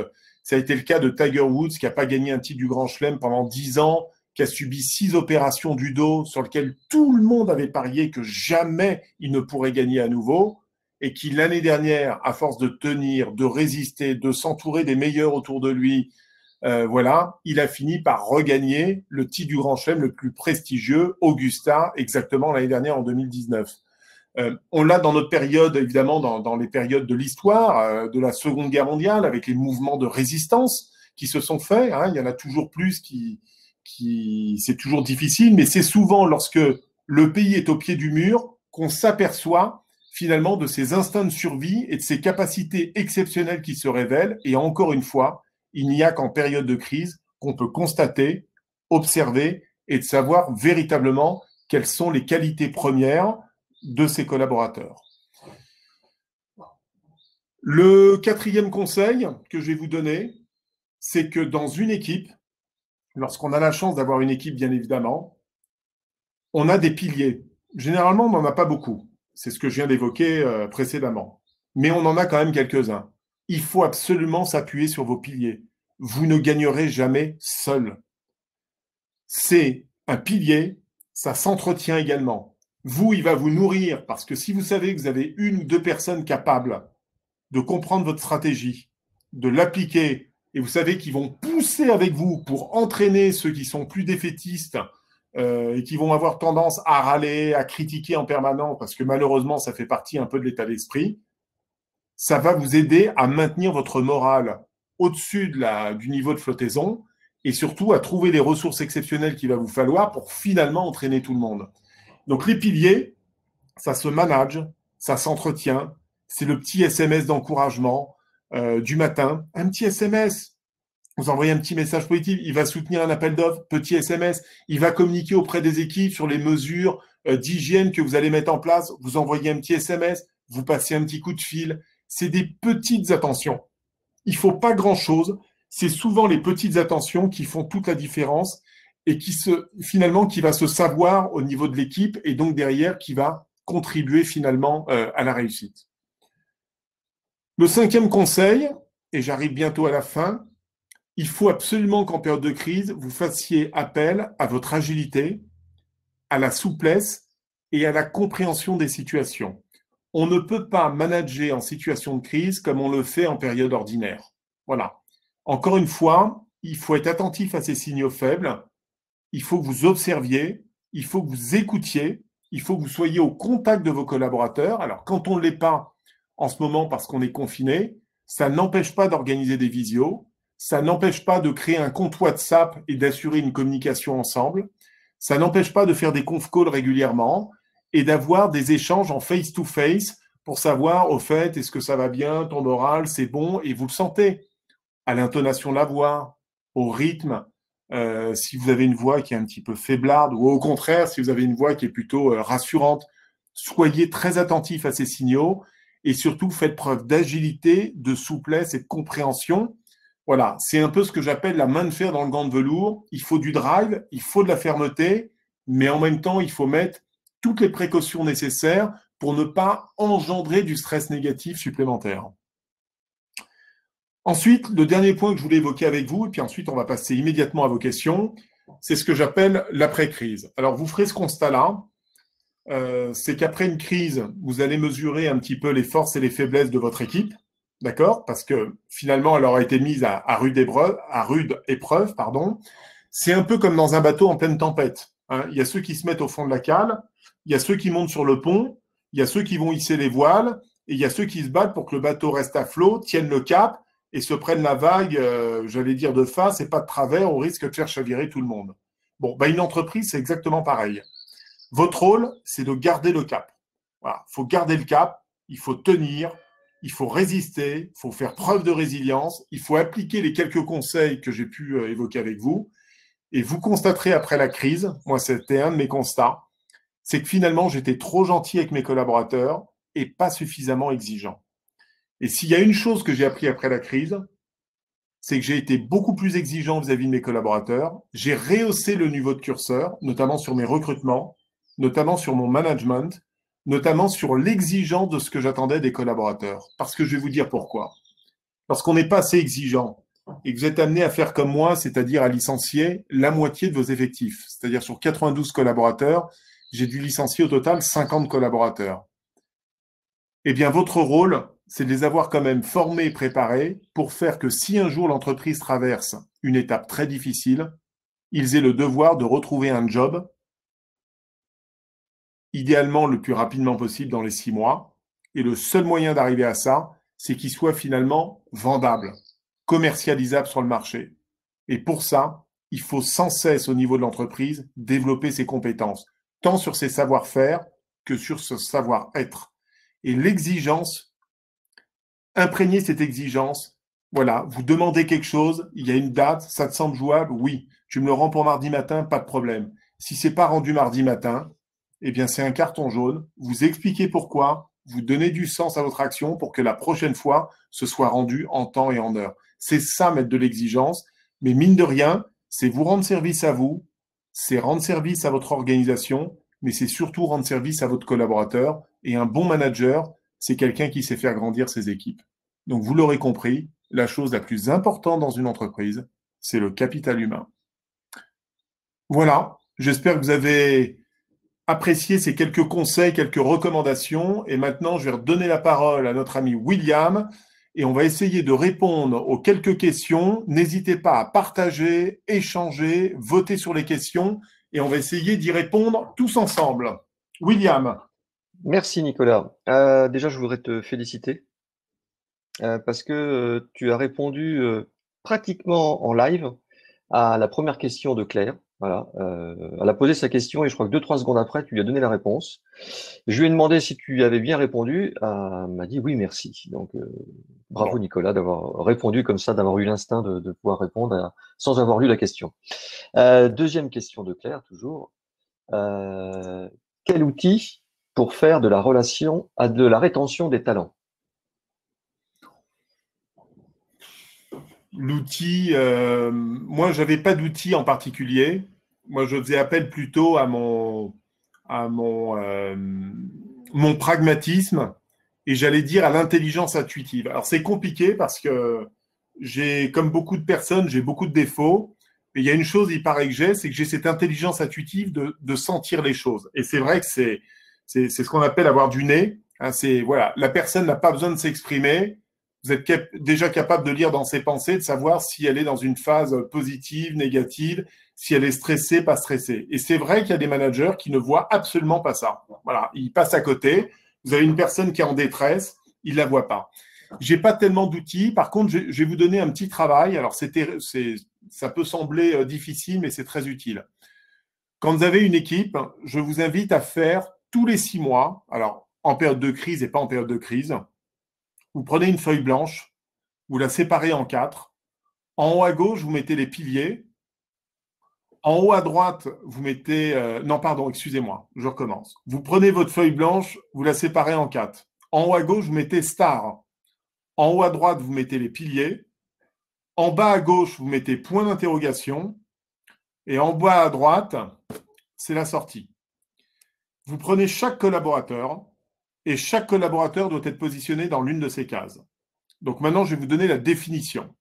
ça a été le cas de Tiger Woods, qui n'a pas gagné un titre du Grand Chelem pendant 10 ans, qui a subi 6 opérations du dos, sur lesquelles tout le monde avait parié que jamais il ne pourrait gagner à nouveau, et qui, l'année dernière, à force de tenir, de résister, de s'entourer des meilleurs autour de lui, voilà, il a fini par regagner le titre du Grand Chelem le plus prestigieux, Augusta, exactement l'année dernière en 2019. On l'a dans notre période, évidemment, dans les périodes de l'histoire, de la Seconde Guerre mondiale, avec les mouvements de résistance qui se sont faits. Hein, il y en a toujours plus c'est toujours difficile, mais c'est souvent lorsque le pays est au pied du mur qu'on s'aperçoit finalement de ses instincts de survie et de ses capacités exceptionnelles qui se révèlent. Et encore une fois, il n'y a qu'en période de crise qu'on peut constater, observer et de savoir véritablement quelles sont les qualités premières de ses collaborateurs. Le quatrième conseil que je vais vous donner, c'est que dans une équipe, lorsqu'on a la chance d'avoir une équipe, bien évidemment, on a des piliers. Généralement, on n'en a pas beaucoup. C'est ce que je viens d'évoquer précédemment. Mais on en a quand même quelques-uns. Il faut absolument s'appuyer sur vos piliers. Vous ne gagnerez jamais seul. C'est un pilier, ça s'entretient également. Vous, il va vous nourrir parce que si vous savez que vous avez une ou deux personnes capables de comprendre votre stratégie, de l'appliquer, et vous savez qu'ils vont pousser avec vous pour entraîner ceux qui sont plus défaitistes et qui vont avoir tendance à râler, à critiquer en permanence, parce que malheureusement, ça fait partie un peu de l'état d'esprit, ça va vous aider à maintenir votre morale au-dessus du niveau de flottaison et surtout à trouver les ressources exceptionnelles qu'il va vous falloir pour finalement entraîner tout le monde. Donc les piliers, ça se manage, ça s'entretient, c'est le petit SMS d'encouragement du matin, un petit SMS. Vous envoyez un petit message positif, il va soutenir un appel d'offres, petit SMS, il va communiquer auprès des équipes sur les mesures d'hygiène que vous allez mettre en place, vous envoyez un petit SMS, vous passez un petit coup de fil. C'est des petites attentions. Il ne faut pas grand-chose. C'est souvent les petites attentions qui font toute la différence et finalement qui va se savoir au niveau de l'équipe et donc derrière qui va contribuer finalement à la réussite. Le cinquième conseil, et j'arrive bientôt à la fin, il faut absolument qu'en période de crise, vous fassiez appel à votre agilité, à la souplesse et à la compréhension des situations. On ne peut pas manager en situation de crise comme on le fait en période ordinaire. Voilà. Encore une fois, il faut être attentif à ces signaux faibles, il faut que vous observiez, il faut que vous écoutiez, il faut que vous soyez au contact de vos collaborateurs. Alors, quand on ne l'est pas en ce moment parce qu'on est confiné, ça n'empêche pas d'organiser des visios, ça n'empêche pas de créer un compte WhatsApp et d'assurer une communication ensemble, ça n'empêche pas de faire des conf calls régulièrement et d'avoir des échanges en face-to-face pour savoir, au fait, est-ce que ça va bien, ton oral, c'est bon, et vous le sentez à l'intonation de la voix, au rythme, si vous avez une voix qui est un petit peu faiblarde, ou au contraire, si vous avez une voix qui est plutôt rassurante, soyez très attentifs à ces signaux et surtout faites preuve d'agilité, de souplesse et de compréhension. Voilà, c'est un peu ce que j'appelle la main de fer dans le gant de velours. Il faut du drive, il faut de la fermeté, mais en même temps, il faut mettre toutes les précautions nécessaires pour ne pas engendrer du stress négatif supplémentaire. Ensuite, le dernier point que je voulais évoquer avec vous, et puis ensuite on va passer immédiatement à vos questions, c'est ce que j'appelle l'après-crise. Alors vous ferez ce constat-là, c'est qu'après une crise, vous allez mesurer un petit peu les forces et les faiblesses de votre équipe, d'accord? Parce que finalement, elle aura été mise à rude épreuve. C'est un peu comme dans un bateau en pleine tempête. Hein. Il y a ceux qui se mettent au fond de la cale, il y a ceux qui montent sur le pont, il y a ceux qui vont hisser les voiles, et il y a ceux qui se battent pour que le bateau reste à flot, tienne le cap, et se prennent la vague, j'allais dire de face et pas de travers, au risque de faire chavirer tout le monde. Bon, une entreprise, c'est exactement pareil. Votre rôle, c'est de garder le cap. Voilà, il faut garder le cap, il faut tenir, il faut résister, il faut faire preuve de résilience, il faut appliquer les quelques conseils que j'ai pu évoquer avec vous. Et vous constaterez après la crise, moi c'était un de mes constats, c'est que finalement j'étais trop gentil avec mes collaborateurs et pas suffisamment exigeant. Et s'il y a une chose que j'ai appris après la crise, c'est que j'ai été beaucoup plus exigeant vis-à-vis de mes collaborateurs. J'ai rehaussé le niveau de curseur, notamment sur mes recrutements, notamment sur mon management, notamment sur l'exigence de ce que j'attendais des collaborateurs. Parce que je vais vous dire pourquoi. Lorsqu'on n'est pas assez exigeant et que vous êtes amené à faire comme moi, c'est-à-dire à licencier la moitié de vos effectifs, c'est-à-dire sur 92 collaborateurs, j'ai dû licencier au total 50 collaborateurs. Eh bien, votre rôle, c'est de les avoir quand même formés et préparés pour faire que si un jour l'entreprise traverse une étape très difficile, ils aient le devoir de retrouver un job, idéalement le plus rapidement possible dans les 6 mois. Et le seul moyen d'arriver à ça, c'est qu'il soit finalement vendable, commercialisable sur le marché. Et pour ça, il faut sans cesse au niveau de l'entreprise développer ses compétences, tant sur ses savoir-faire que sur ce savoir-être. Et l'exigence, imprégner cette exigence, voilà, vous demandez quelque chose, il y a une date, ça te semble jouable? Oui. Tu me le rends pour mardi matin, pas de problème. Si c'est pas rendu mardi matin, eh bien c'est un carton jaune, vous expliquez pourquoi, vous donnez du sens à votre action pour que la prochaine fois, ce soit rendu en temps et en heure. C'est ça, mettre de l'exigence, mais mine de rien, c'est vous rendre service à vous, c'est rendre service à votre organisation, mais c'est surtout rendre service à votre collaborateur. Et un bon manager, c'est quelqu'un qui sait faire grandir ses équipes. Donc, vous l'aurez compris, la chose la plus importante dans une entreprise, c'est le capital humain. Voilà, j'espère que vous avez apprécié ces quelques conseils, quelques recommandations. Et maintenant, je vais redonner la parole à notre ami William et on va essayer de répondre aux quelques questions. N'hésitez pas à partager, échanger, voter sur les questions et on va essayer d'y répondre tous ensemble. William. Merci Nicolas. Déjà, je voudrais te féliciter parce que tu as répondu pratiquement en live à la première question de Claire. Voilà, elle a posé sa question et je crois que 2-3 secondes après, tu lui as donné la réponse. Je lui ai demandé si tu avais bien répondu. Elle m'a dit oui, merci. Donc, bravo Nicolas d'avoir répondu comme ça, d'avoir eu l'instinct de pouvoir répondre sans avoir lu la question. Deuxième question de Claire, toujours. Quel outil pour faire de la relation à de la rétention des talents? L'outil, moi, je n'avais pas d'outil en particulier. Moi, je faisais appel plutôt à mon pragmatisme et j'allais dire à l'intelligence intuitive. Alors, c'est compliqué parce que comme beaucoup de personnes, j'ai beaucoup de défauts. Mais il y a une chose, il paraît que c'est que j'ai cette intelligence intuitive de sentir les choses. Et c'est vrai que c'est ce qu'on appelle avoir du nez. Hein, voilà, la personne n'a pas besoin de s'exprimer. Vous êtes déjà capable de lire dans ses pensées, de savoir si elle est dans une phase positive, négative, si elle est stressée, pas stressée. Et c'est vrai qu'il y a des managers qui ne voient absolument pas ça. Voilà, ils passent à côté. Vous avez une personne qui est en détresse, il la voit pas. J'ai pas tellement d'outils. Par contre, je vais vous donner un petit travail. Alors, ça peut sembler difficile, mais c'est très utile. Quand vous avez une équipe, je vous invite à faire tous les 6 mois, alors en période de crise et pas en période de crise, vous prenez une feuille blanche, vous la séparez en 4. En haut à gauche, vous mettez les piliers. En haut à droite, vous mettez… non, pardon, excusez-moi, je recommence. Vous prenez votre feuille blanche, vous la séparez en 4. En haut à gauche, vous mettez star. En haut à droite, vous mettez les piliers. En bas à gauche, vous mettez point d'interrogation. Et en bas à droite, c'est la sortie. Vous prenez chaque collaborateur et chaque collaborateur doit être positionné dans l'une de ces cases. Donc maintenant, je vais vous donner la définition.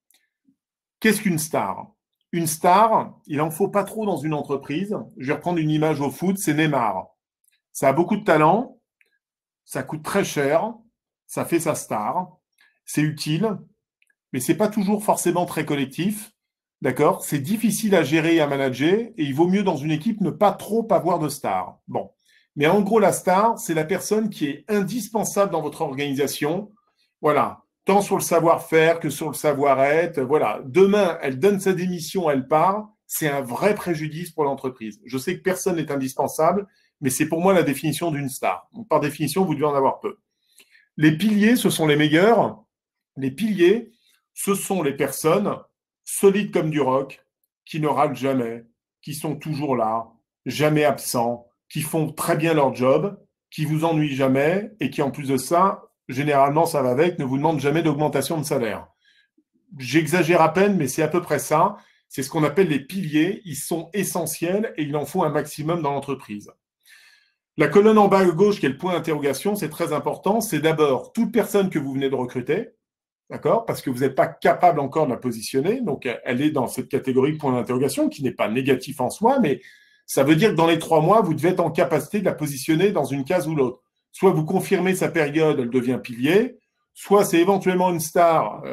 Qu'est-ce qu'une star? Une star, il n'en faut pas trop dans une entreprise. Je vais reprendre une image au foot, c'est Neymar. Ça a beaucoup de talent, ça coûte très cher, ça fait sa star, c'est utile, mais ce n'est pas toujours forcément très collectif. D'accord? C'est difficile à gérer et à manager et il vaut mieux dans une équipe ne pas trop avoir de star. Bon. Mais en gros, la star, c'est la personne qui est indispensable dans votre organisation. Voilà. Tant sur le savoir-faire que sur le savoir-être. Voilà. Demain, elle donne sa démission, elle part. C'est un vrai préjudice pour l'entreprise. Je sais que personne n'est indispensable, mais c'est pour moi la définition d'une star. Donc, par définition, vous devez en avoir peu. Les piliers, ce sont les meilleurs. Les piliers, ce sont les personnes solides comme du roc, qui ne râlent jamais, qui sont toujours là, jamais absents, qui font très bien leur job, qui vous ennuient jamais et qui, en plus de ça, généralement, ça va avec, ne vous demandent jamais d'augmentation de salaire. J'exagère à peine, mais c'est à peu près ça. C'est ce qu'on appelle les piliers. Ils sont essentiels et il en faut un maximum dans l'entreprise. La colonne en bas à gauche, qui est le point d'interrogation, c'est très important. C'est d'abord toute personne que vous venez de recruter, d'accord, parce que vous n'êtes pas capable encore de la positionner. Donc, elle est dans cette catégorie point d'interrogation, qui n'est pas négatif en soi, mais ça veut dire que dans les 3 mois, vous devez être en capacité de la positionner dans une case ou l'autre. Soit vous confirmez sa période, elle devient pilier, soit c'est éventuellement une star,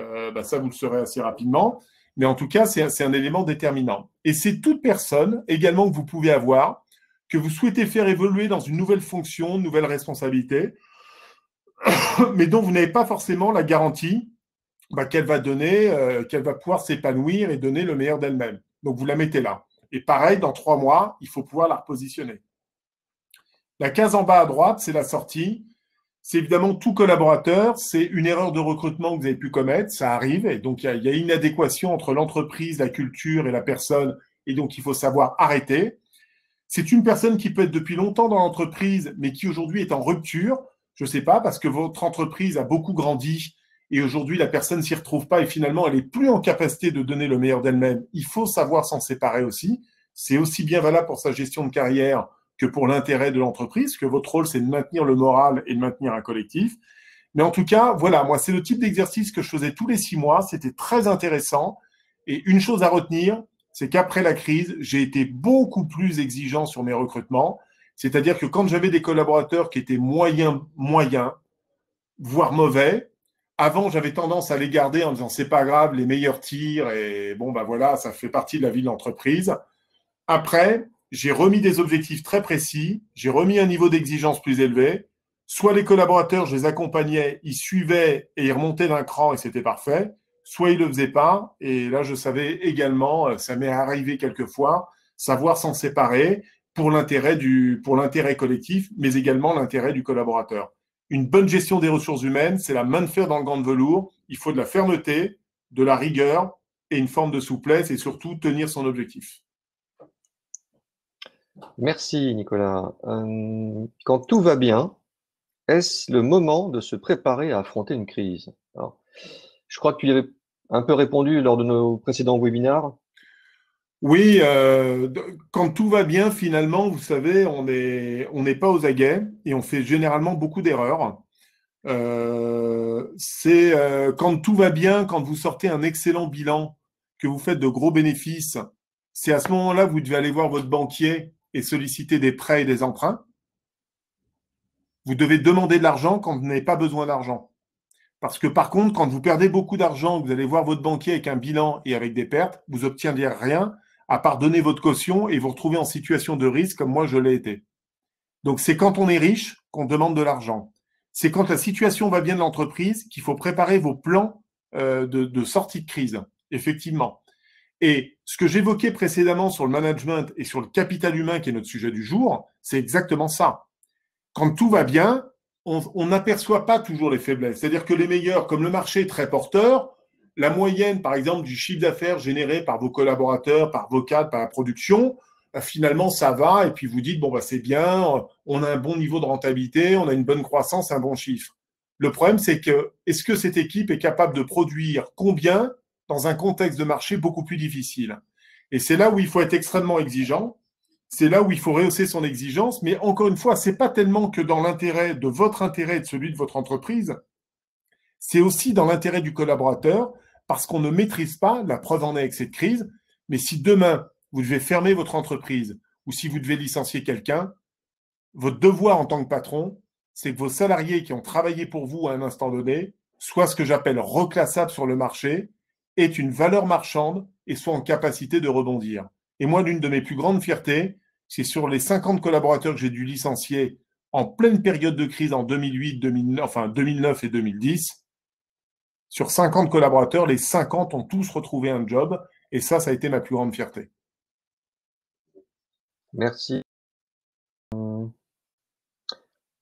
ça vous le saurez assez rapidement, mais en tout cas, c'est un élément déterminant. Et c'est toute personne également que vous pouvez avoir, que vous souhaitez faire évoluer dans une nouvelle fonction, une nouvelle responsabilité, mais dont vous n'avez pas forcément la garantie qu'elle va donner, qu'elle va pouvoir s'épanouir et donner le meilleur d'elle-même. Donc, vous la mettez là. Et pareil, dans 3 mois, il faut pouvoir la repositionner. La case en bas à droite, c'est la sortie. C'est évidemment tout collaborateur. C'est une erreur de recrutement que vous avez pu commettre. Ça arrive. Et donc, il y a une inadéquation entre l'entreprise, la culture et la personne. Et donc, il faut savoir arrêter. C'est une personne qui peut être depuis longtemps dans l'entreprise, mais qui aujourd'hui est en rupture. Je ne sais pas, parce que votre entreprise a beaucoup grandi et aujourd'hui, la personne ne s'y retrouve pas et finalement, elle n'est plus en capacité de donner le meilleur d'elle-même. Il faut savoir s'en séparer aussi. C'est aussi bien valable pour sa gestion de carrière que pour l'intérêt de l'entreprise, que votre rôle, c'est de maintenir le moral et de maintenir un collectif. Mais en tout cas, voilà, moi, c'est le type d'exercice que je faisais tous les 6 mois. C'était très intéressant. Et une chose à retenir, c'est qu'après la crise, j'ai été beaucoup plus exigeant sur mes recrutements. C'est-à-dire que quand j'avais des collaborateurs qui étaient moyens, voire mauvais, avant, j'avais tendance à les garder en disant c'est pas grave, les meilleurs tirs, et bon, voilà, ça fait partie de la vie de l'entreprise. Après, j'ai remis des objectifs très précis, j'ai remis un niveau d'exigence plus élevé. Soit les collaborateurs, je les accompagnais, ils suivaient et ils remontaient d'un cran et c'était parfait. Soit ils ne le faisaient pas. Et là, je savais également, ça m'est arrivé quelquefois, savoir s'en séparer pour l'intérêt collectif, mais également l'intérêt du collaborateur. Une bonne gestion des ressources humaines, c'est la main de fer dans le gant de velours. Il faut de la fermeté, de la rigueur et une forme de souplesse et surtout tenir son objectif. Merci Nicolas. Quand tout va bien, est-ce le moment de se préparer à affronter une crise? Alors, je crois que tu y avais un peu répondu lors de nos précédents webinaires. Oui, quand tout va bien, finalement, vous savez, on n'est pas aux aguets et on fait généralement beaucoup d'erreurs. C'est quand tout va bien, quand vous sortez un excellent bilan, que vous faites de gros bénéfices, c'est à ce moment-là que vous devez aller voir votre banquier et solliciter des prêts et des emprunts. Vous devez demander de l'argent quand vous n'avez pas besoin d'argent. Parce que par contre, quand vous perdez beaucoup d'argent, vous allez voir votre banquier avec un bilan et avec des pertes, vous n'obtiendrez rien à part donner votre caution et vous retrouver en situation de risque comme moi je l'ai été. Donc c'est quand on est riche qu'on demande de l'argent. C'est quand la situation va bien de l'entreprise qu'il faut préparer vos plans de sortie de crise, effectivement. Et ce que j'évoquais précédemment sur le management et sur le capital humain, qui est notre sujet du jour, c'est exactement ça. Quand tout va bien, on n'aperçoit pas toujours les faiblesses. C'est-à-dire que les meilleurs, comme le marché est très porteur, la moyenne, par exemple, du chiffre d'affaires généré par vos collaborateurs, par vos cadres, par la production, finalement, ça va. Et puis vous dites, c'est bien, on a un bon niveau de rentabilité, on a une bonne croissance, un bon chiffre. Le problème, c'est que, est-ce que cette équipe est capable de produire combien dans un contexte de marché beaucoup plus difficile? Et c'est là où il faut être extrêmement exigeant. C'est là où il faut rehausser son exigence, mais encore une fois, ce n'est pas tellement que dans l'intérêt de votre intérêt et de celui de votre entreprise, c'est aussi dans l'intérêt du collaborateur, parce qu'on ne maîtrise pas, la preuve en est avec cette crise, mais si demain, vous devez fermer votre entreprise ou si vous devez licencier quelqu'un, votre devoir en tant que patron, c'est que vos salariés qui ont travaillé pour vous à un instant donné soient ce que j'appelle reclassables sur le marché, aient une valeur marchande et soient en capacité de rebondir. Et moi, l'une de mes plus grandes fiertés, c'est sur les 50 collaborateurs que j'ai dû licencier en pleine période de crise en 2009 et 2010. Sur 50 collaborateurs, les 50 ont tous retrouvé un job. Et ça a été ma plus grande fierté. Merci.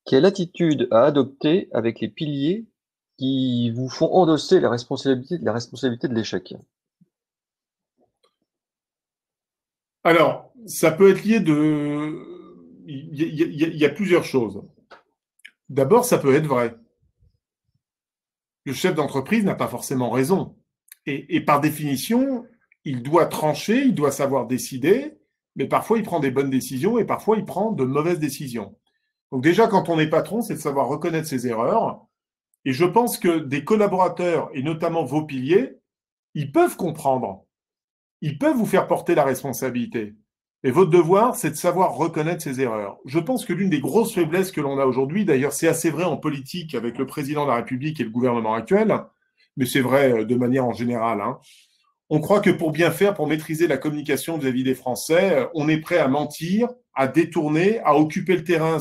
Quelle attitude à adopter avec les piliers qui vous font endosser la responsabilité de l'échec? Alors, ça peut être lié de... Il y a plusieurs choses. D'abord, ça peut être vrai. Le chef d'entreprise n'a pas forcément raison. Et par définition, il doit trancher, il doit savoir décider, mais parfois il prend des bonnes décisions et parfois il prend de mauvaises décisions. Donc déjà, quand on est patron, c'est de savoir reconnaître ses erreurs. Et je pense que des collaborateurs, et notamment vos piliers, ils peuvent comprendre, ils peuvent vous faire porter la responsabilité. Et votre devoir, c'est de savoir reconnaître ses erreurs. Je pense que l'une des grosses faiblesses que l'on a aujourd'hui, d'ailleurs c'est assez vrai en politique avec le président de la République et le gouvernement actuel, mais c'est vrai de manière en générale, hein, on croit que pour bien faire, pour maîtriser la communication vis-à-vis des Français, on est prêt à mentir, à détourner, à occuper le terrain,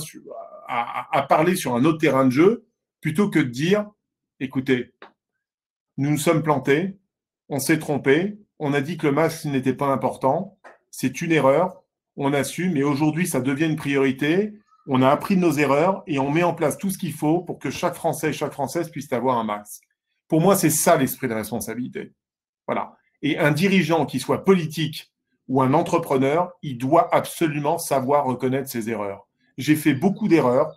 à parler sur un autre terrain de jeu, plutôt que de dire, écoutez, nous nous sommes plantés, on s'est trompé, on a dit que le match n'était pas important, c'est une erreur, on assume, et aujourd'hui ça devient une priorité, on a appris de nos erreurs et on met en place tout ce qu'il faut pour que chaque Français et chaque Française puisse avoir un masque. Pour moi, c'est ça l'esprit de responsabilité. Voilà. Et un dirigeant, qui soit politique ou un entrepreneur, il doit absolument savoir reconnaître ses erreurs. J'ai fait beaucoup d'erreurs,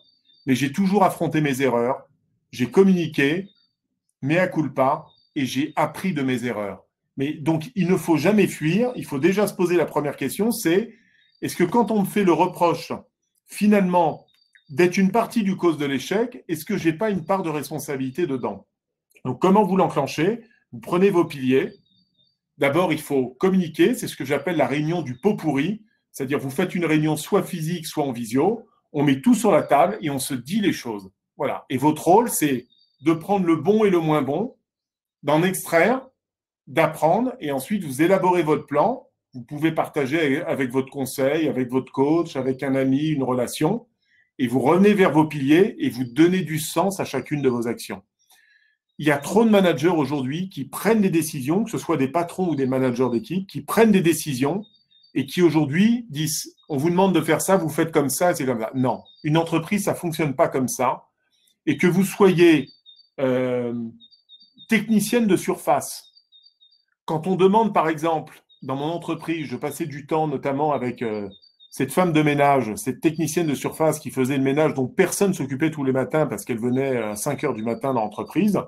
mais j'ai toujours affronté mes erreurs, j'ai communiqué, mea culpa, et j'ai appris de mes erreurs. Mais donc, il ne faut jamais fuir, il faut déjà se poser la première question, c'est est-ce que quand on me fait le reproche, finalement, d'être une partie du cause de l'échec, est-ce que je n'ai pas une part de responsabilité dedans? Donc, comment vous l'enclenchez? Vous prenez vos piliers. D'abord, il faut communiquer, c'est ce que j'appelle la réunion du pot pourri, c'est-à-dire vous faites une réunion soit physique, soit en visio, on met tout sur la table et on se dit les choses. Voilà. Et votre rôle, c'est de prendre le bon et le moins bon, d'en extraire, d'apprendre, et ensuite vous élaborez votre plan. Vous pouvez partager avec votre conseil, avec votre coach, avec un ami, une relation, et vous revenez vers vos piliers et vous donnez du sens à chacune de vos actions. Il y a trop de managers aujourd'hui qui prennent des décisions, que ce soit des patrons ou des managers d'équipe, qui prennent des décisions et qui aujourd'hui disent « on vous demande de faire ça, vous faites comme ça, c'est comme ça ». Non, une entreprise, ça ne fonctionne pas comme ça. Et que vous soyez technicienne de surface. Quand on demande, par exemple, dans mon entreprise, je passais du temps notamment avec cette femme de ménage, cette technicienne de surface qui faisait le ménage dont personne ne s'occupait tous les matins parce qu'elle venait à 5 heures du matin dans l'entreprise.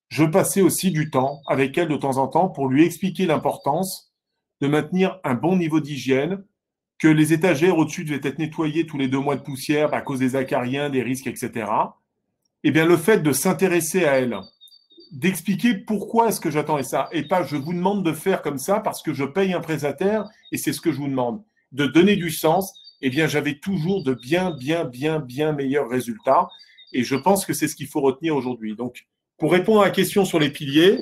Je passais aussi du temps avec elle de temps en temps pour lui expliquer l'importance de maintenir un bon niveau d'hygiène, que les étagères au-dessus devaient être nettoyées tous les 2 mois de poussière à cause des acariens, des risques, etc. Eh bien, le fait de s'intéresser à elle, d'expliquer pourquoi est-ce que j'attendais ça, et pas je vous demande de faire comme ça parce que je paye un prestataire et c'est ce que je vous demande, de donner du sens, eh bien, j'avais toujours de bien meilleurs résultats. Et je pense que c'est ce qu'il faut retenir aujourd'hui. Donc, pour répondre à la question sur les piliers,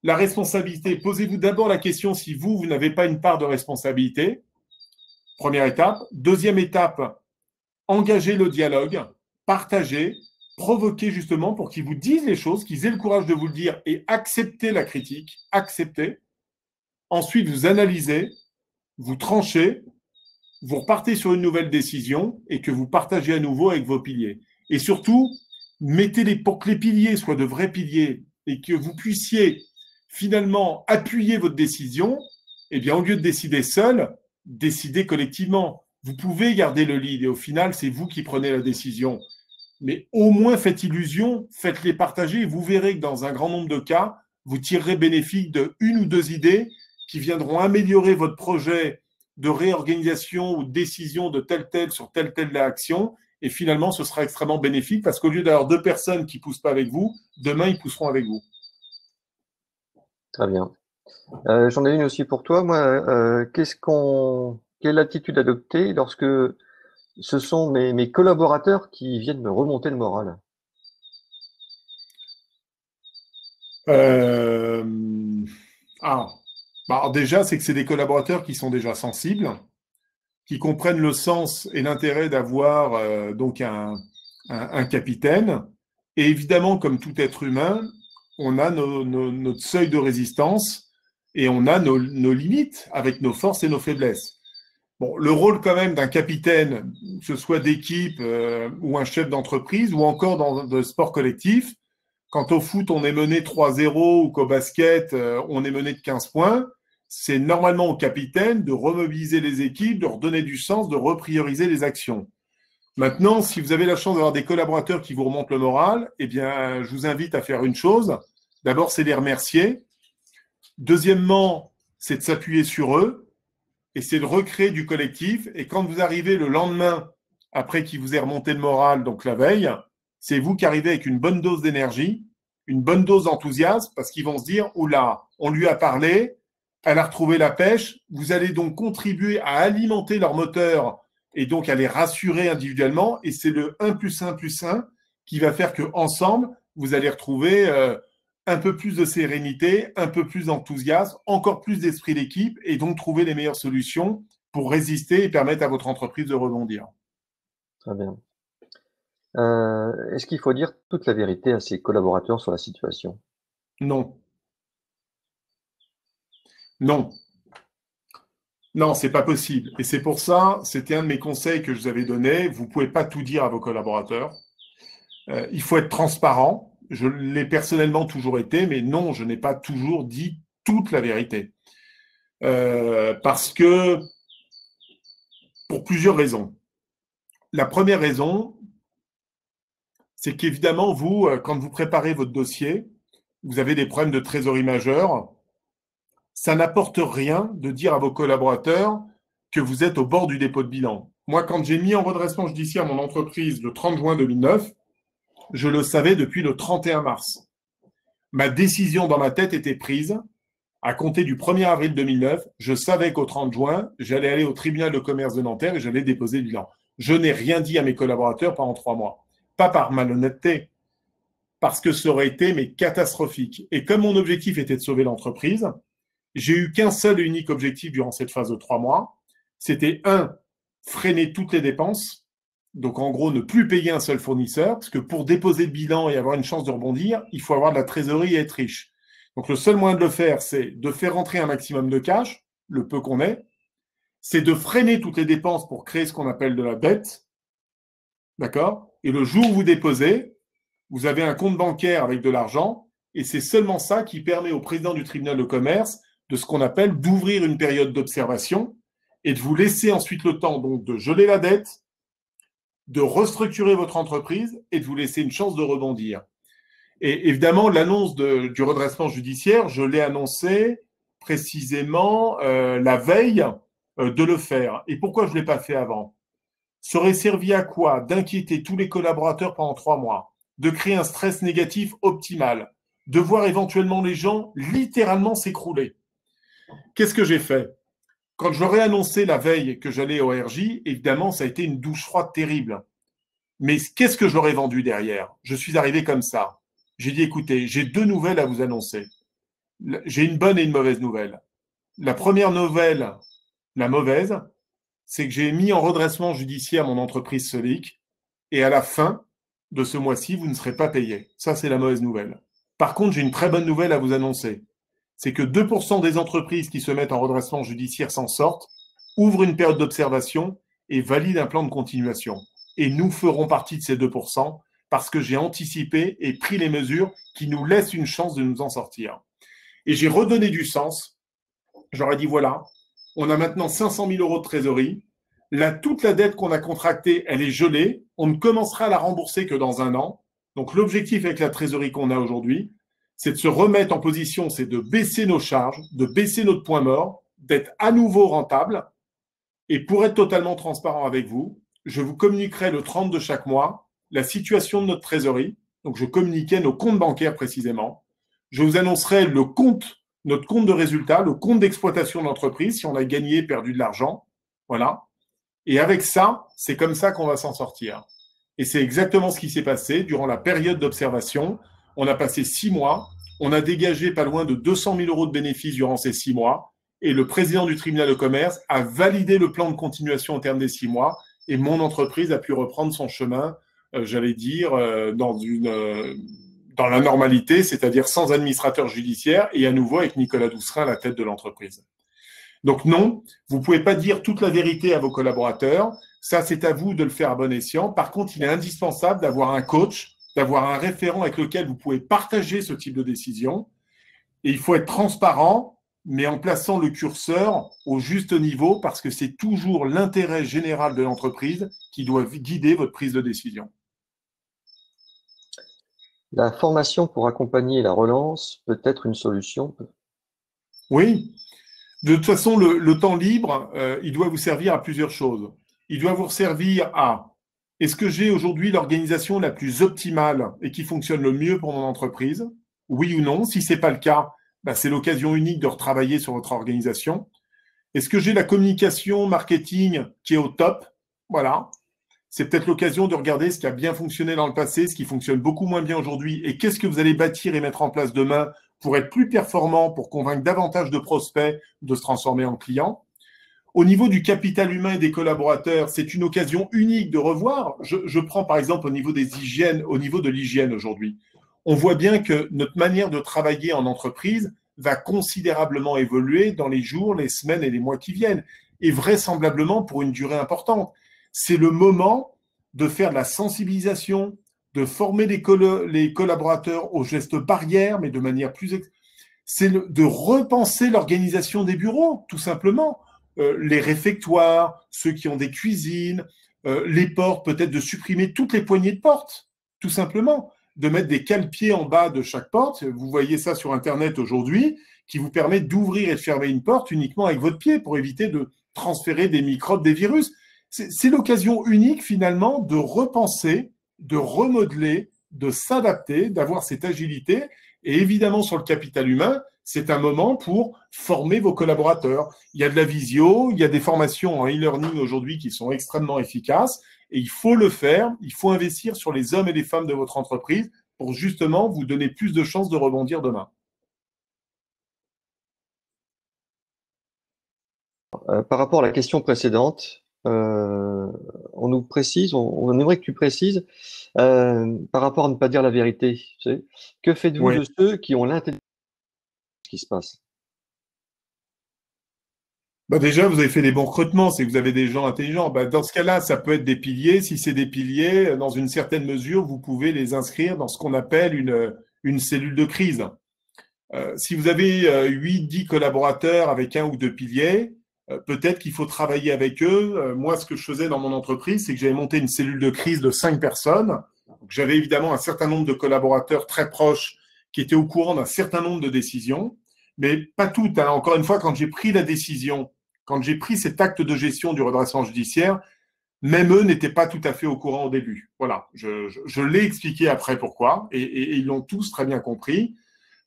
la responsabilité, posez-vous d'abord la question si vous n'avez pas une part de responsabilité. Première étape. Deuxième étape, engagez le dialogue, partagez, provoquez justement pour qu'ils vous disent les choses, qu'ils aient le courage de vous le dire et accepter la critique, accepter. Ensuite, vous analysez, vous tranchez, vous repartez sur une nouvelle décision et que vous partagez à nouveau avec vos piliers. Et surtout, mettez pour que les piliers soient de vrais piliers et que vous puissiez finalement appuyer votre décision, eh bien, au lieu de décider seul, décidez collectivement. Vous pouvez garder le lead et au final, c'est vous qui prenez la décision. Mais au moins, faites illusion, faites-les partager et vous verrez que dans un grand nombre de cas, vous tirerez bénéfice de 1 ou 2 idées qui viendront améliorer votre projet de réorganisation ou de décision de telle sur telle action. Et finalement, ce sera extrêmement bénéfique parce qu'au lieu d'avoir 2 personnes qui ne poussent pas avec vous, demain, ils pousseront avec vous. Très bien. J'en ai une aussi pour toi. Moi, quelle attitude adopter lorsque ce sont mes collaborateurs qui viennent me remonter le moral? Alors déjà, c'est que c'est des collaborateurs qui sont déjà sensibles, qui comprennent le sens et l'intérêt d'avoir donc un capitaine. Et évidemment, comme tout être humain, on a notre seuil de résistance et on a nos limites avec nos forces et nos faiblesses. Bon, le rôle quand même d'un capitaine, que ce soit d'équipe ou un chef d'entreprise, ou encore dans le sport collectif, quand au foot on est mené 3-0 ou qu'au basket on est mené de 15 points, c'est normalement au capitaine de remobiliser les équipes, de redonner du sens, de reprioriser les actions. Maintenant, si vous avez la chance d'avoir des collaborateurs qui vous remontent le moral, eh bien, je vous invite à faire une chose. D'abord, c'est les remercier. Deuxièmement, c'est de s'appuyer sur eux et c'est de recréer du collectif. Et quand vous arrivez le lendemain, après qu'il vous ait remonté le moral, donc la veille, c'est vous qui arrivez avec une bonne dose d'énergie, une bonne dose d'enthousiasme, parce qu'ils vont se dire, oula, on lui a parlé, elle a retrouvé la pêche. Vous allez donc contribuer à alimenter leur moteur et donc à les rassurer individuellement. Et c'est le 1 + 1 + 1 qui va faire qu'ensemble, vous allez retrouver un peu plus de sérénité, un peu plus d'enthousiasme, encore plus d'esprit d'équipe et donc trouver les meilleures solutions pour résister et permettre à votre entreprise de rebondir. Très bien. Est-ce qu'il faut dire toute la vérité à ses collaborateurs sur la situation? Non. Non. Non, c'est pas possible. Et c'est pour ça, c'était un de mes conseils que je vous avais donné. Vous pouvez pas tout dire à vos collaborateurs. Il faut être transparent. Je l'ai personnellement toujours été, mais non, je n'ai pas toujours dit toute la vérité. Parce que, pour plusieurs raisons. La première raison, c'est qu'évidemment, vous, quand vous préparez votre dossier, vous avez des problèmes de trésorerie majeurs. Ça n'apporte rien de dire à vos collaborateurs que vous êtes au bord du dépôt de bilan. Moi, quand j'ai mis en redressement judiciaire mon entreprise le 30 juin 2009, je le savais depuis le 31 mars. Ma décision dans ma tête était prise. À compter du 1er avril 2009, je savais qu'au 30 juin, j'allais aller au tribunal de commerce de Nanterre et j'allais déposer le bilan. Je n'ai rien dit à mes collaborateurs pendant 3 mois. Pas par malhonnêteté, parce que ça aurait été mais catastrophique. Et comme mon objectif était de sauver l'entreprise, j'ai eu qu'un seul et unique objectif durant cette phase de 3 mois. C'était freiner toutes les dépenses. Donc, en gros, ne plus payer un seul fournisseur, parce que pour déposer le bilan et avoir une chance de rebondir, il faut avoir de la trésorerie et être riche. Donc, le seul moyen de le faire, c'est de faire rentrer un maximum de cash, le peu qu'on ait. C'est de freiner toutes les dépenses pour créer ce qu'on appelle de la dette. D'accord? Et le jour où vous déposez, vous avez un compte bancaire avec de l'argent, et c'est seulement ça qui permet au président du tribunal de commerce de ce qu'on appelle d'ouvrir une période d'observation et de vous laisser ensuite le temps donc de geler la dette, de restructurer votre entreprise et de vous laisser une chance de rebondir. Et évidemment, l'annonce du redressement judiciaire, je l'ai annoncé précisément la veille de le faire. Et pourquoi je ne l'ai pas fait avant? Ça aurait servi à quoi? D'inquiéter tous les collaborateurs pendant 3 mois, de créer un stress négatif optimal, de voir éventuellement les gens littéralement s'écrouler. Qu'est-ce que j'ai fait? Quand je leur ai annoncé la veille que j'allais au RJ, évidemment, ça a été une douche froide terrible. Mais qu'est-ce que je leur ai vendu derrière? Je suis arrivé comme ça. J'ai dit, écoutez, j'ai 2 nouvelles à vous annoncer. J'ai une bonne et une mauvaise nouvelle. La première nouvelle, la mauvaise, c'est que j'ai mis en redressement judiciaire mon entreprise Solic et à la fin de ce mois-ci, vous ne serez pas payé. Ça, c'est la mauvaise nouvelle. Par contre, j'ai une très bonne nouvelle à vous annoncer. C'est que 2% des entreprises qui se mettent en redressement judiciaire s'en sortent, ouvrent une période d'observation et valident un plan de continuation. Et nous ferons partie de ces 2% parce que j'ai anticipé et pris les mesures qui nous laissent une chance de nous en sortir. Et j'ai redonné du sens. J'aurais dit, voilà, on a maintenant 500 000 euros de trésorerie. Là, toute la dette qu'on a contractée, elle est gelée. On ne commencera à la rembourser que dans 1 an. Donc, l'objectif avec la trésorerie qu'on a aujourd'hui, c'est de se remettre en position, c'est de baisser nos charges, de baisser notre point mort, d'être à nouveau rentable. Et pour être totalement transparent avec vous, je vous communiquerai le 30 de chaque mois la situation de notre trésorerie. Donc, je communiquais nos comptes bancaires précisément. Je vous annoncerai notre compte de résultat, le compte d'exploitation de l'entreprise, si on a gagné, perdu de l'argent. Voilà. Et avec ça, c'est comme ça qu'on va s'en sortir. Et c'est exactement ce qui s'est passé durant la période d'observation. On a passé 6 mois. On a dégagé pas loin de 200 000 euros de bénéfices durant ces 6 mois. Et le président du tribunal de commerce a validé le plan de continuation au terme des 6 mois. Et mon entreprise a pu reprendre son chemin, j'allais dire, dans la normalité, c'est-à-dire sans administrateur judiciaire et à nouveau avec Nicolas Doucerin à la tête de l'entreprise. Donc non, vous ne pouvez pas dire toute la vérité à vos collaborateurs. Ça, c'est à vous de le faire à bon escient. Par contre, il est indispensable d'avoir un coach, d'avoir un référent avec lequel vous pouvez partager ce type de décision. Et il faut être transparent, mais en plaçant le curseur au juste niveau, parce que c'est toujours l'intérêt général de l'entreprise qui doit guider votre prise de décision. La formation pour accompagner la relance peut être une solution? Oui. De toute façon, le temps libre, il doit vous servir à plusieurs choses. Il doit vous servir à: est-ce que j'ai aujourd'hui l'organisation la plus optimale et qui fonctionne le mieux pour mon entreprise? Oui ou non? Si ce n'est pas le cas, bah, c'est l'occasion unique de retravailler sur votre organisation. Est-ce que j'ai la communication, marketing qui est au top? Voilà. C'est peut-être l'occasion de regarder ce qui a bien fonctionné dans le passé, ce qui fonctionne beaucoup moins bien aujourd'hui, et qu'est-ce que vous allez bâtir et mettre en place demain pour être plus performant, pour convaincre davantage de prospects de se transformer en clients. Au niveau du capital humain et des collaborateurs, c'est une occasion unique de revoir. Je prends par exemple au niveau des hygiènes, au niveau de l'hygiène aujourd'hui. On voit bien que notre manière de travailler en entreprise va considérablement évoluer dans les jours, les semaines et les mois qui viennent, et vraisemblablement pour une durée importante. C'est le moment de faire de la sensibilisation, de former les collaborateurs aux gestes barrières, mais de manière plus... C'est de repenser l'organisation des bureaux, tout simplement. Les réfectoires, ceux qui ont des cuisines, les portes, peut-être de supprimer toutes les poignées de porte, tout simplement. De mettre des cale-pieds en bas de chaque porte. Vous voyez ça sur Internet aujourd'hui, qui vous permet d'ouvrir et de fermer une porte uniquement avec votre pied pour éviter de transférer des microbes, des virus. C'est l'occasion unique finalement de repenser, de remodeler, de s'adapter, d'avoir cette agilité. Et évidemment, sur le capital humain, c'est un moment pour former vos collaborateurs. Il y a de la visio, il y a des formations en e-learning aujourd'hui qui sont extrêmement efficaces. Et il faut le faire, il faut investir sur les hommes et les femmes de votre entreprise pour justement vous donner plus de chances de rebondir demain. Par rapport à la question précédente, on nous précise, on aimerait que tu précises, par rapport à ne pas dire la vérité, tu sais, que faites-vous de ceux qui ont l'intelligence de ce qui se passe? Bah déjà, vous avez fait des bons recrutements, c'est que vous avez des gens intelligents. Bah dans ce cas-là, ça peut être des piliers. Si c'est des piliers, dans une certaine mesure, vous pouvez les inscrire dans ce qu'on appelle une cellule de crise. Si vous avez 8-10 collaborateurs avec un ou deux piliers, peut-être qu'il faut travailler avec eux. Moi, ce que je faisais dans mon entreprise, c'est que j'avais monté une cellule de crise de 5 personnes. J'avais évidemment un certain nombre de collaborateurs très proches qui étaient au courant d'un certain nombre de décisions, mais pas toutes. Hein. Encore une fois, quand j'ai pris la décision, quand j'ai pris cet acte de gestion du redressement judiciaire, même eux n'étaient pas tout à fait au courant au début. Voilà, je l'ai expliqué après pourquoi, et ils l'ont tous très bien compris.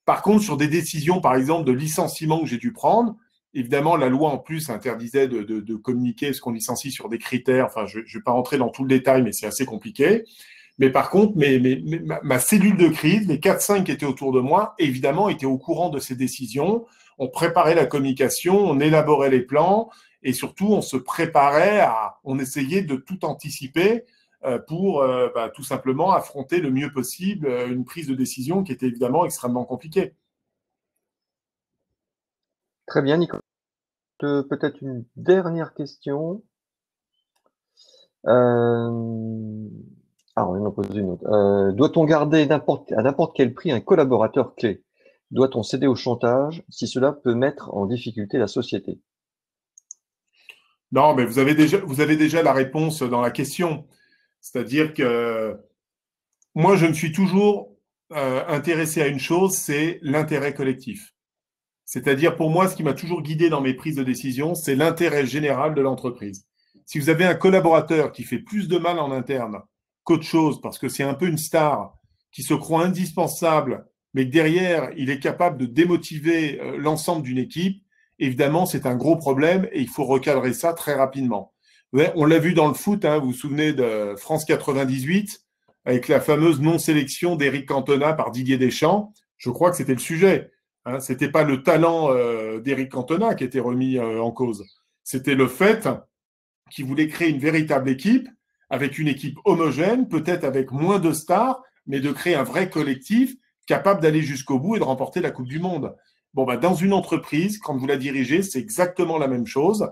Par contre, sur des décisions, par exemple, de licenciement que j'ai dû prendre, évidemment, la loi en plus interdisait de communiquer ce qu'on licencie sur des critères. Enfin, je ne vais pas rentrer dans tout le détail, mais c'est assez compliqué. Mais par contre, ma cellule de crise, les 4-5 qui étaient autour de moi, évidemment, étaient au courant de ces décisions. On préparait la communication, on élaborait les plans et surtout, on se préparait on essayait de tout anticiper pour tout simplement affronter le mieux possible une prise de décision qui était évidemment extrêmement compliquée. Très bien, Nicolas. Peut-être une dernière question. On vient d'en poser une autre. Doit-on garder à n'importe quel prix un collaborateur clé? Doit-on céder au chantage si cela peut mettre en difficulté la société? Non, mais vous avez déjà la réponse dans la question. C'est-à-dire que moi, je me suis toujours intéressé à une chose, c'est l'intérêt collectif. C'est-à-dire, pour moi, ce qui m'a toujours guidé dans mes prises de décision, c'est l'intérêt général de l'entreprise. Si vous avez un collaborateur qui fait plus de mal en interne qu'autre chose, parce que c'est un peu une star qui se croit indispensable, mais que derrière, il est capable de démotiver l'ensemble d'une équipe, évidemment, c'est un gros problème et il faut recadrer ça très rapidement. Ouais, on l'a vu dans le foot, hein, vous vous souvenez de France 98, avec la fameuse non-sélection d'Éric Cantona par Didier Deschamps. Je crois que c'était le sujet. Hein, ce n'était pas le talent d'Éric Cantona qui était remis en cause. C'était le fait qu'il voulait créer une véritable équipe, avec une équipe homogène, peut-être avec moins de stars, mais de créer un vrai collectif capable d'aller jusqu'au bout et de remporter la Coupe du Monde. Bon, bah, dans une entreprise, quand vous la dirigez, c'est exactement la même chose.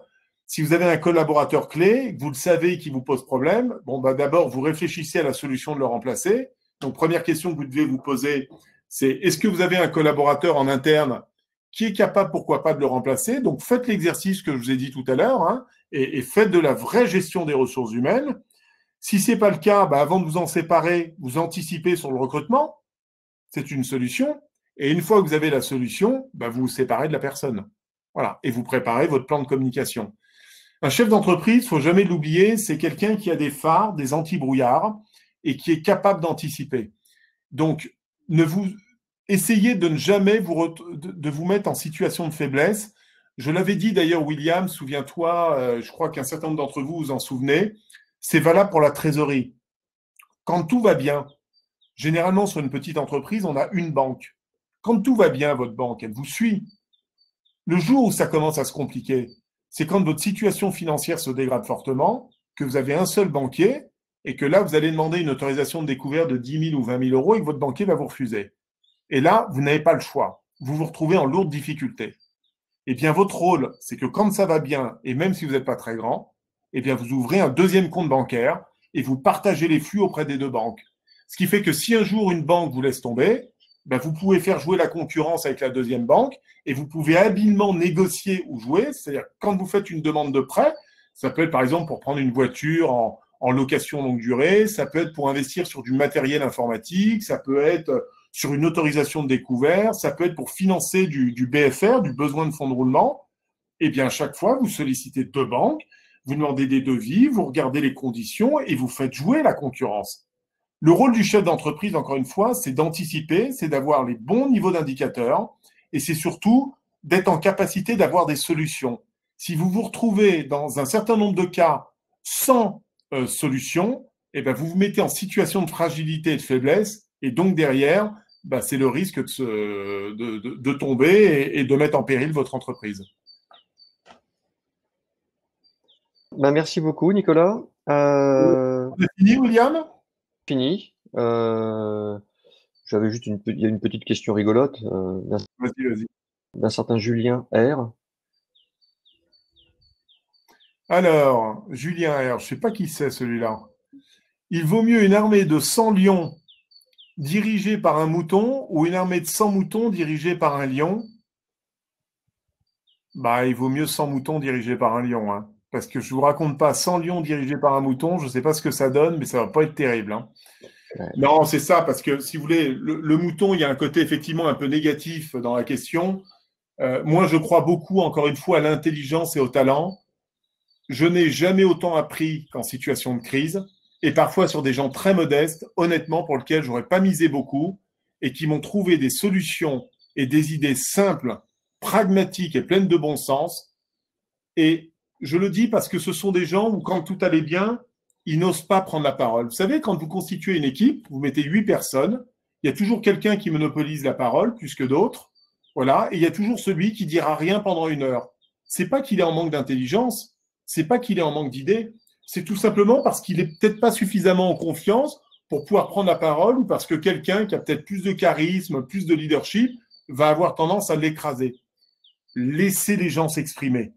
Si vous avez un collaborateur clé, vous le savez qui vous pose problème, bon, bah, d'abord, vous réfléchissez à la solution de le remplacer. Donc, première question que vous devez vous poser, c'est est-ce que vous avez un collaborateur en interne qui est capable, pourquoi pas, de le remplacer? Donc, faites l'exercice que je vous ai dit tout à l'heure, hein, et faites de la vraie gestion des ressources humaines. Si ce n'est pas le cas, bah, avant de vous en séparer, vous anticipez sur le recrutement. C'est une solution. Et une fois que vous avez la solution, bah, vous vous séparez de la personne. Voilà. Et vous préparez votre plan de communication. Un chef d'entreprise, il ne faut jamais l'oublier, c'est quelqu'un qui a des phares, des anti-brouillards et qui est capable d'anticiper. Donc, essayez de ne jamais de vous mettre en situation de faiblesse. Je l'avais dit d'ailleurs, William, souviens-toi, je crois qu'un certain nombre d'entre vous vous en souvenez, c'est valable pour la trésorerie. Quand tout va bien, généralement sur une petite entreprise, on a une banque. Quand tout va bien, votre banque, elle vous suit. Le jour où ça commence à se compliquer, c'est quand votre situation financière se dégrade fortement, que vous avez un seul banquier et que là, vous allez demander une autorisation de découvert de 10 000 ou 20 000 euros et que votre banquier va vous refuser. Et là, vous n'avez pas le choix. Vous vous retrouvez en lourde difficulté. Eh bien, votre rôle, c'est que quand ça va bien, et même si vous n'êtes pas très grand, eh bien, vous ouvrez un deuxième compte bancaire et vous partagez les flux auprès des deux banques. Ce qui fait que si un jour une banque vous laisse tomber, ben vous pouvez faire jouer la concurrence avec la deuxième banque et vous pouvez habilement négocier ou jouer. C'est-à-dire, quand vous faites une demande de prêt, ça peut être par exemple pour prendre une voiture en location longue durée, ça peut être pour investir sur du matériel informatique, ça peut être sur une autorisation de découvert, ça peut être pour financer du BFR, du besoin de fonds de roulement. Eh bien, à chaque fois, vous sollicitez deux banques, vous demandez des devis, vous regardez les conditions et vous faites jouer la concurrence. Le rôle du chef d'entreprise, encore une fois, c'est d'anticiper, c'est d'avoir les bons niveaux d'indicateurs et c'est surtout d'être en capacité d'avoir des solutions. Si vous vous retrouvez dans un certain nombre de cas sans solution, eh bien, vous vous mettez en situation de fragilité et de faiblesse et donc derrière, bah, c'est le risque de tomber et de mettre en péril votre entreprise. Ben, merci beaucoup, Nicolas. On a fini, William? Fini. J'avais juste il y a une petite question rigolote Vas-y, vas-y. d'un certain Julien R. Alors, Julien R, je ne sais pas qui c'est celui-là. Il vaut mieux une armée de 100 lions dirigée par un mouton ou une armée de 100 moutons dirigée par un lion? Bah, il vaut mieux 100 moutons dirigés par un lion, hein. Parce que je ne vous raconte pas 100 lions dirigés par un mouton, je ne sais pas ce que ça donne, mais ça ne va pas être terrible, hein. Ouais. Non, c'est ça, parce que si vous voulez, le mouton, il y a un côté effectivement un peu négatif dans la question. Moi, je crois beaucoup, encore une fois, à l'intelligence et au talent. Je n'ai jamais autant appris qu'en situation de crise, et parfois sur des gens très modestes, honnêtement, pour lesquels je n'aurais pas misé beaucoup, et qui m'ont trouvé des solutions et des idées simples, pragmatiques et pleines de bon sens. Et je le dis parce que ce sont des gens où, quand tout allait bien, ils n'osent pas prendre la parole. Vous savez, quand vous constituez une équipe, vous mettez 8 personnes, il y a toujours quelqu'un qui monopolise la parole plus que d'autres. Voilà, et il y a toujours celui qui dira rien pendant une heure. C'est pas qu'il est en manque d'intelligence, c'est pas qu'il est en manque d'idées, c'est tout simplement parce qu'il est peut-être pas suffisamment en confiance pour pouvoir prendre la parole ou parce que quelqu'un qui a peut-être plus de charisme, plus de leadership, va avoir tendance à l'écraser. Laissez les gens s'exprimer.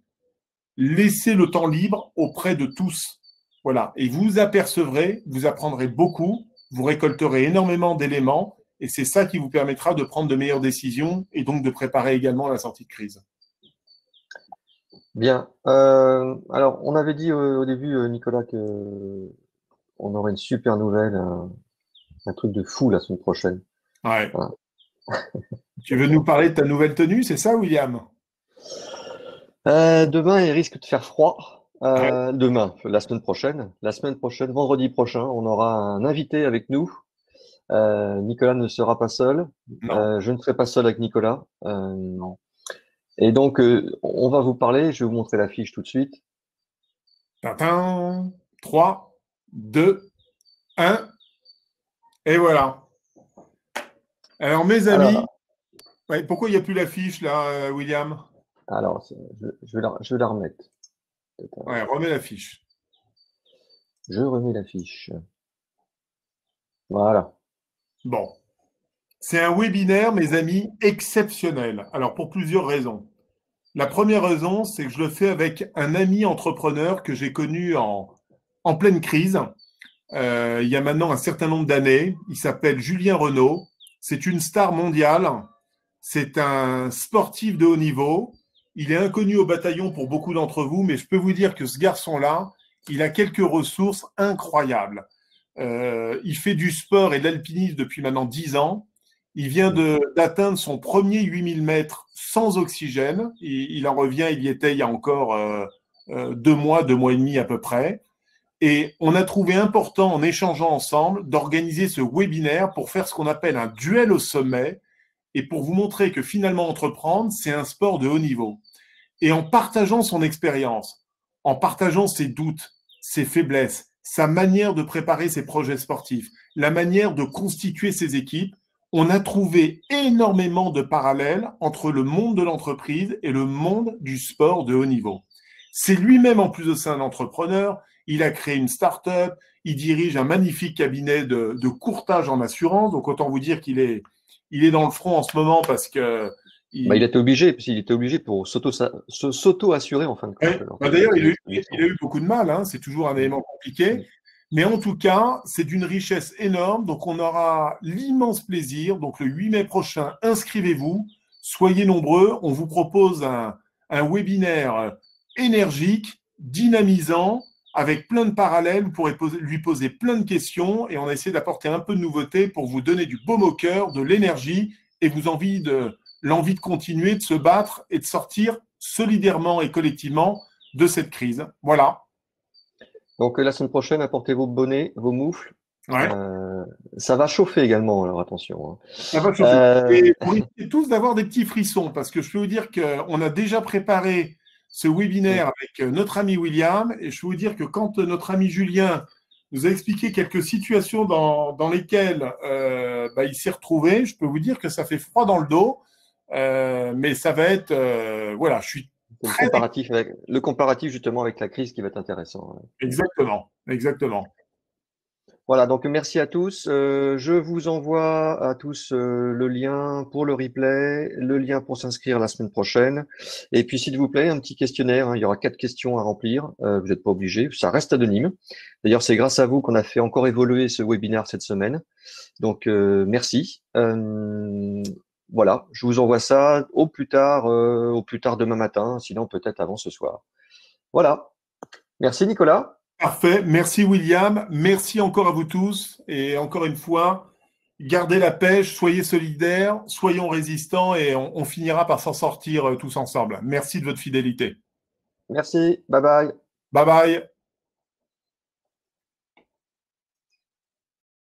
Laissez le temps libre auprès de tous. Voilà. Et vous apercevrez, vous apprendrez beaucoup, vous récolterez énormément d'éléments et c'est ça qui vous permettra de prendre de meilleures décisions et donc de préparer également la sortie de crise. Bien. Alors, on avait dit au début, Nicolas, que on aurait une super nouvelle, un truc de fou la semaine prochaine. Ouais. Voilà. Tu veux nous parler de ta nouvelle tenue, c'est ça, William? Demain, il risque de faire froid. Ouais. Demain, la semaine prochaine. La semaine prochaine, vendredi prochain, on aura un invité avec nous. Nicolas ne sera pas seul. Non. Je ne serai pas seul avec Nicolas. Non. Et donc, on va vous parler. Je vais vous montrer l'affiche tout de suite. Tintin. 3, 2, 1. Et voilà. Alors, mes amis, ouais, pourquoi il n'y a plus l'affiche là, William? Alors, je vais la remettre. Ouais, remets l'affiche. Je remets l'affiche. Voilà. Bon. C'est un webinaire, mes amis, exceptionnel. Alors, pour plusieurs raisons. La première raison, c'est que je le fais avec un ami entrepreneur que j'ai connu en pleine crise, il y a maintenant un certain nombre d'années. Il s'appelle Julien Renaud. C'est une star mondiale. C'est un sportif de haut niveau. Il est inconnu au bataillon pour beaucoup d'entre vous, mais je peux vous dire que ce garçon-là, il a quelques ressources incroyables. Il fait du sport et de l'alpinisme depuis maintenant 10 ans. Il vient d'atteindre son premier 8000 mètres sans oxygène. Il en revient, il y était il y a encore 2 mois et demi à peu près. Et on a trouvé important, en échangeant ensemble, d'organiser ce webinaire pour faire ce qu'on appelle un duel au sommet et pour vous montrer que finalement, entreprendre, c'est un sport de haut niveau. Et en partageant son expérience, en partageant ses doutes, ses faiblesses, sa manière de préparer ses projets sportifs, la manière de constituer ses équipes, on a trouvé énormément de parallèles entre le monde de l'entreprise et le monde du sport de haut niveau. C'est lui-même, en plus de ça, un entrepreneur. Il a créé une start-up. Il dirige un magnifique cabinet de courtage en assurance. Donc, autant vous dire qu'il est dans le front en ce moment parce que il était obligé, parce qu'il était obligé pour s'auto-assurer en fin de compte. Ouais. D'ailleurs, il a eu beaucoup de mal, hein. C'est toujours un élément compliqué. Mais en tout cas, c'est d'une richesse énorme. Donc, on aura l'immense plaisir. Donc, le 8 mai prochain, inscrivez-vous. Soyez nombreux. On vous propose un webinaire énergique, dynamisant, avec plein de parallèles. Vous pourrez lui poser plein de questions et on a essayé d'apporter un peu de nouveauté pour vous donner du baume au cœur, de l'énergie et l'envie de continuer, de se battre et de sortir solidairement et collectivement de cette crise. Voilà. Donc la semaine prochaine, apportez vos bonnets, vos moufles. Ouais. Ça va chauffer également, alors attention. Hein. Ça va chauffer. Et pour éviter tous d'avoir des petits frissons, parce que je peux vous dire qu'on a déjà préparé ce webinaire avec notre ami William, et je peux vous dire que quand notre ami Julien nous a expliqué quelques situations dans lesquelles il s'est retrouvé, je peux vous dire que ça fait froid dans le dos, mais ça va être… voilà, je suis le comparatif justement avec la crise qui va être intéressant. Exactement, exactement. Voilà, donc merci à tous. Je vous envoie à tous le lien pour le replay, le lien pour s'inscrire la semaine prochaine. Et puis, s'il vous plaît, un petit questionnaire. Hein, il y aura 4 questions à remplir. Vous n'êtes pas obligés. Ça reste anonyme. D'ailleurs, c'est grâce à vous qu'on a fait encore évoluer ce webinaire cette semaine. Donc, merci. Voilà, je vous envoie ça au plus tard demain matin, sinon peut-être avant ce soir. Voilà. Merci Nicolas. Parfait. Merci William. Merci encore à vous tous. Et encore une fois, gardez la pêche, soyez solidaires, soyons résistants et on finira par s'en sortir tous ensemble. Merci de votre fidélité. Merci. Bye bye. Bye bye.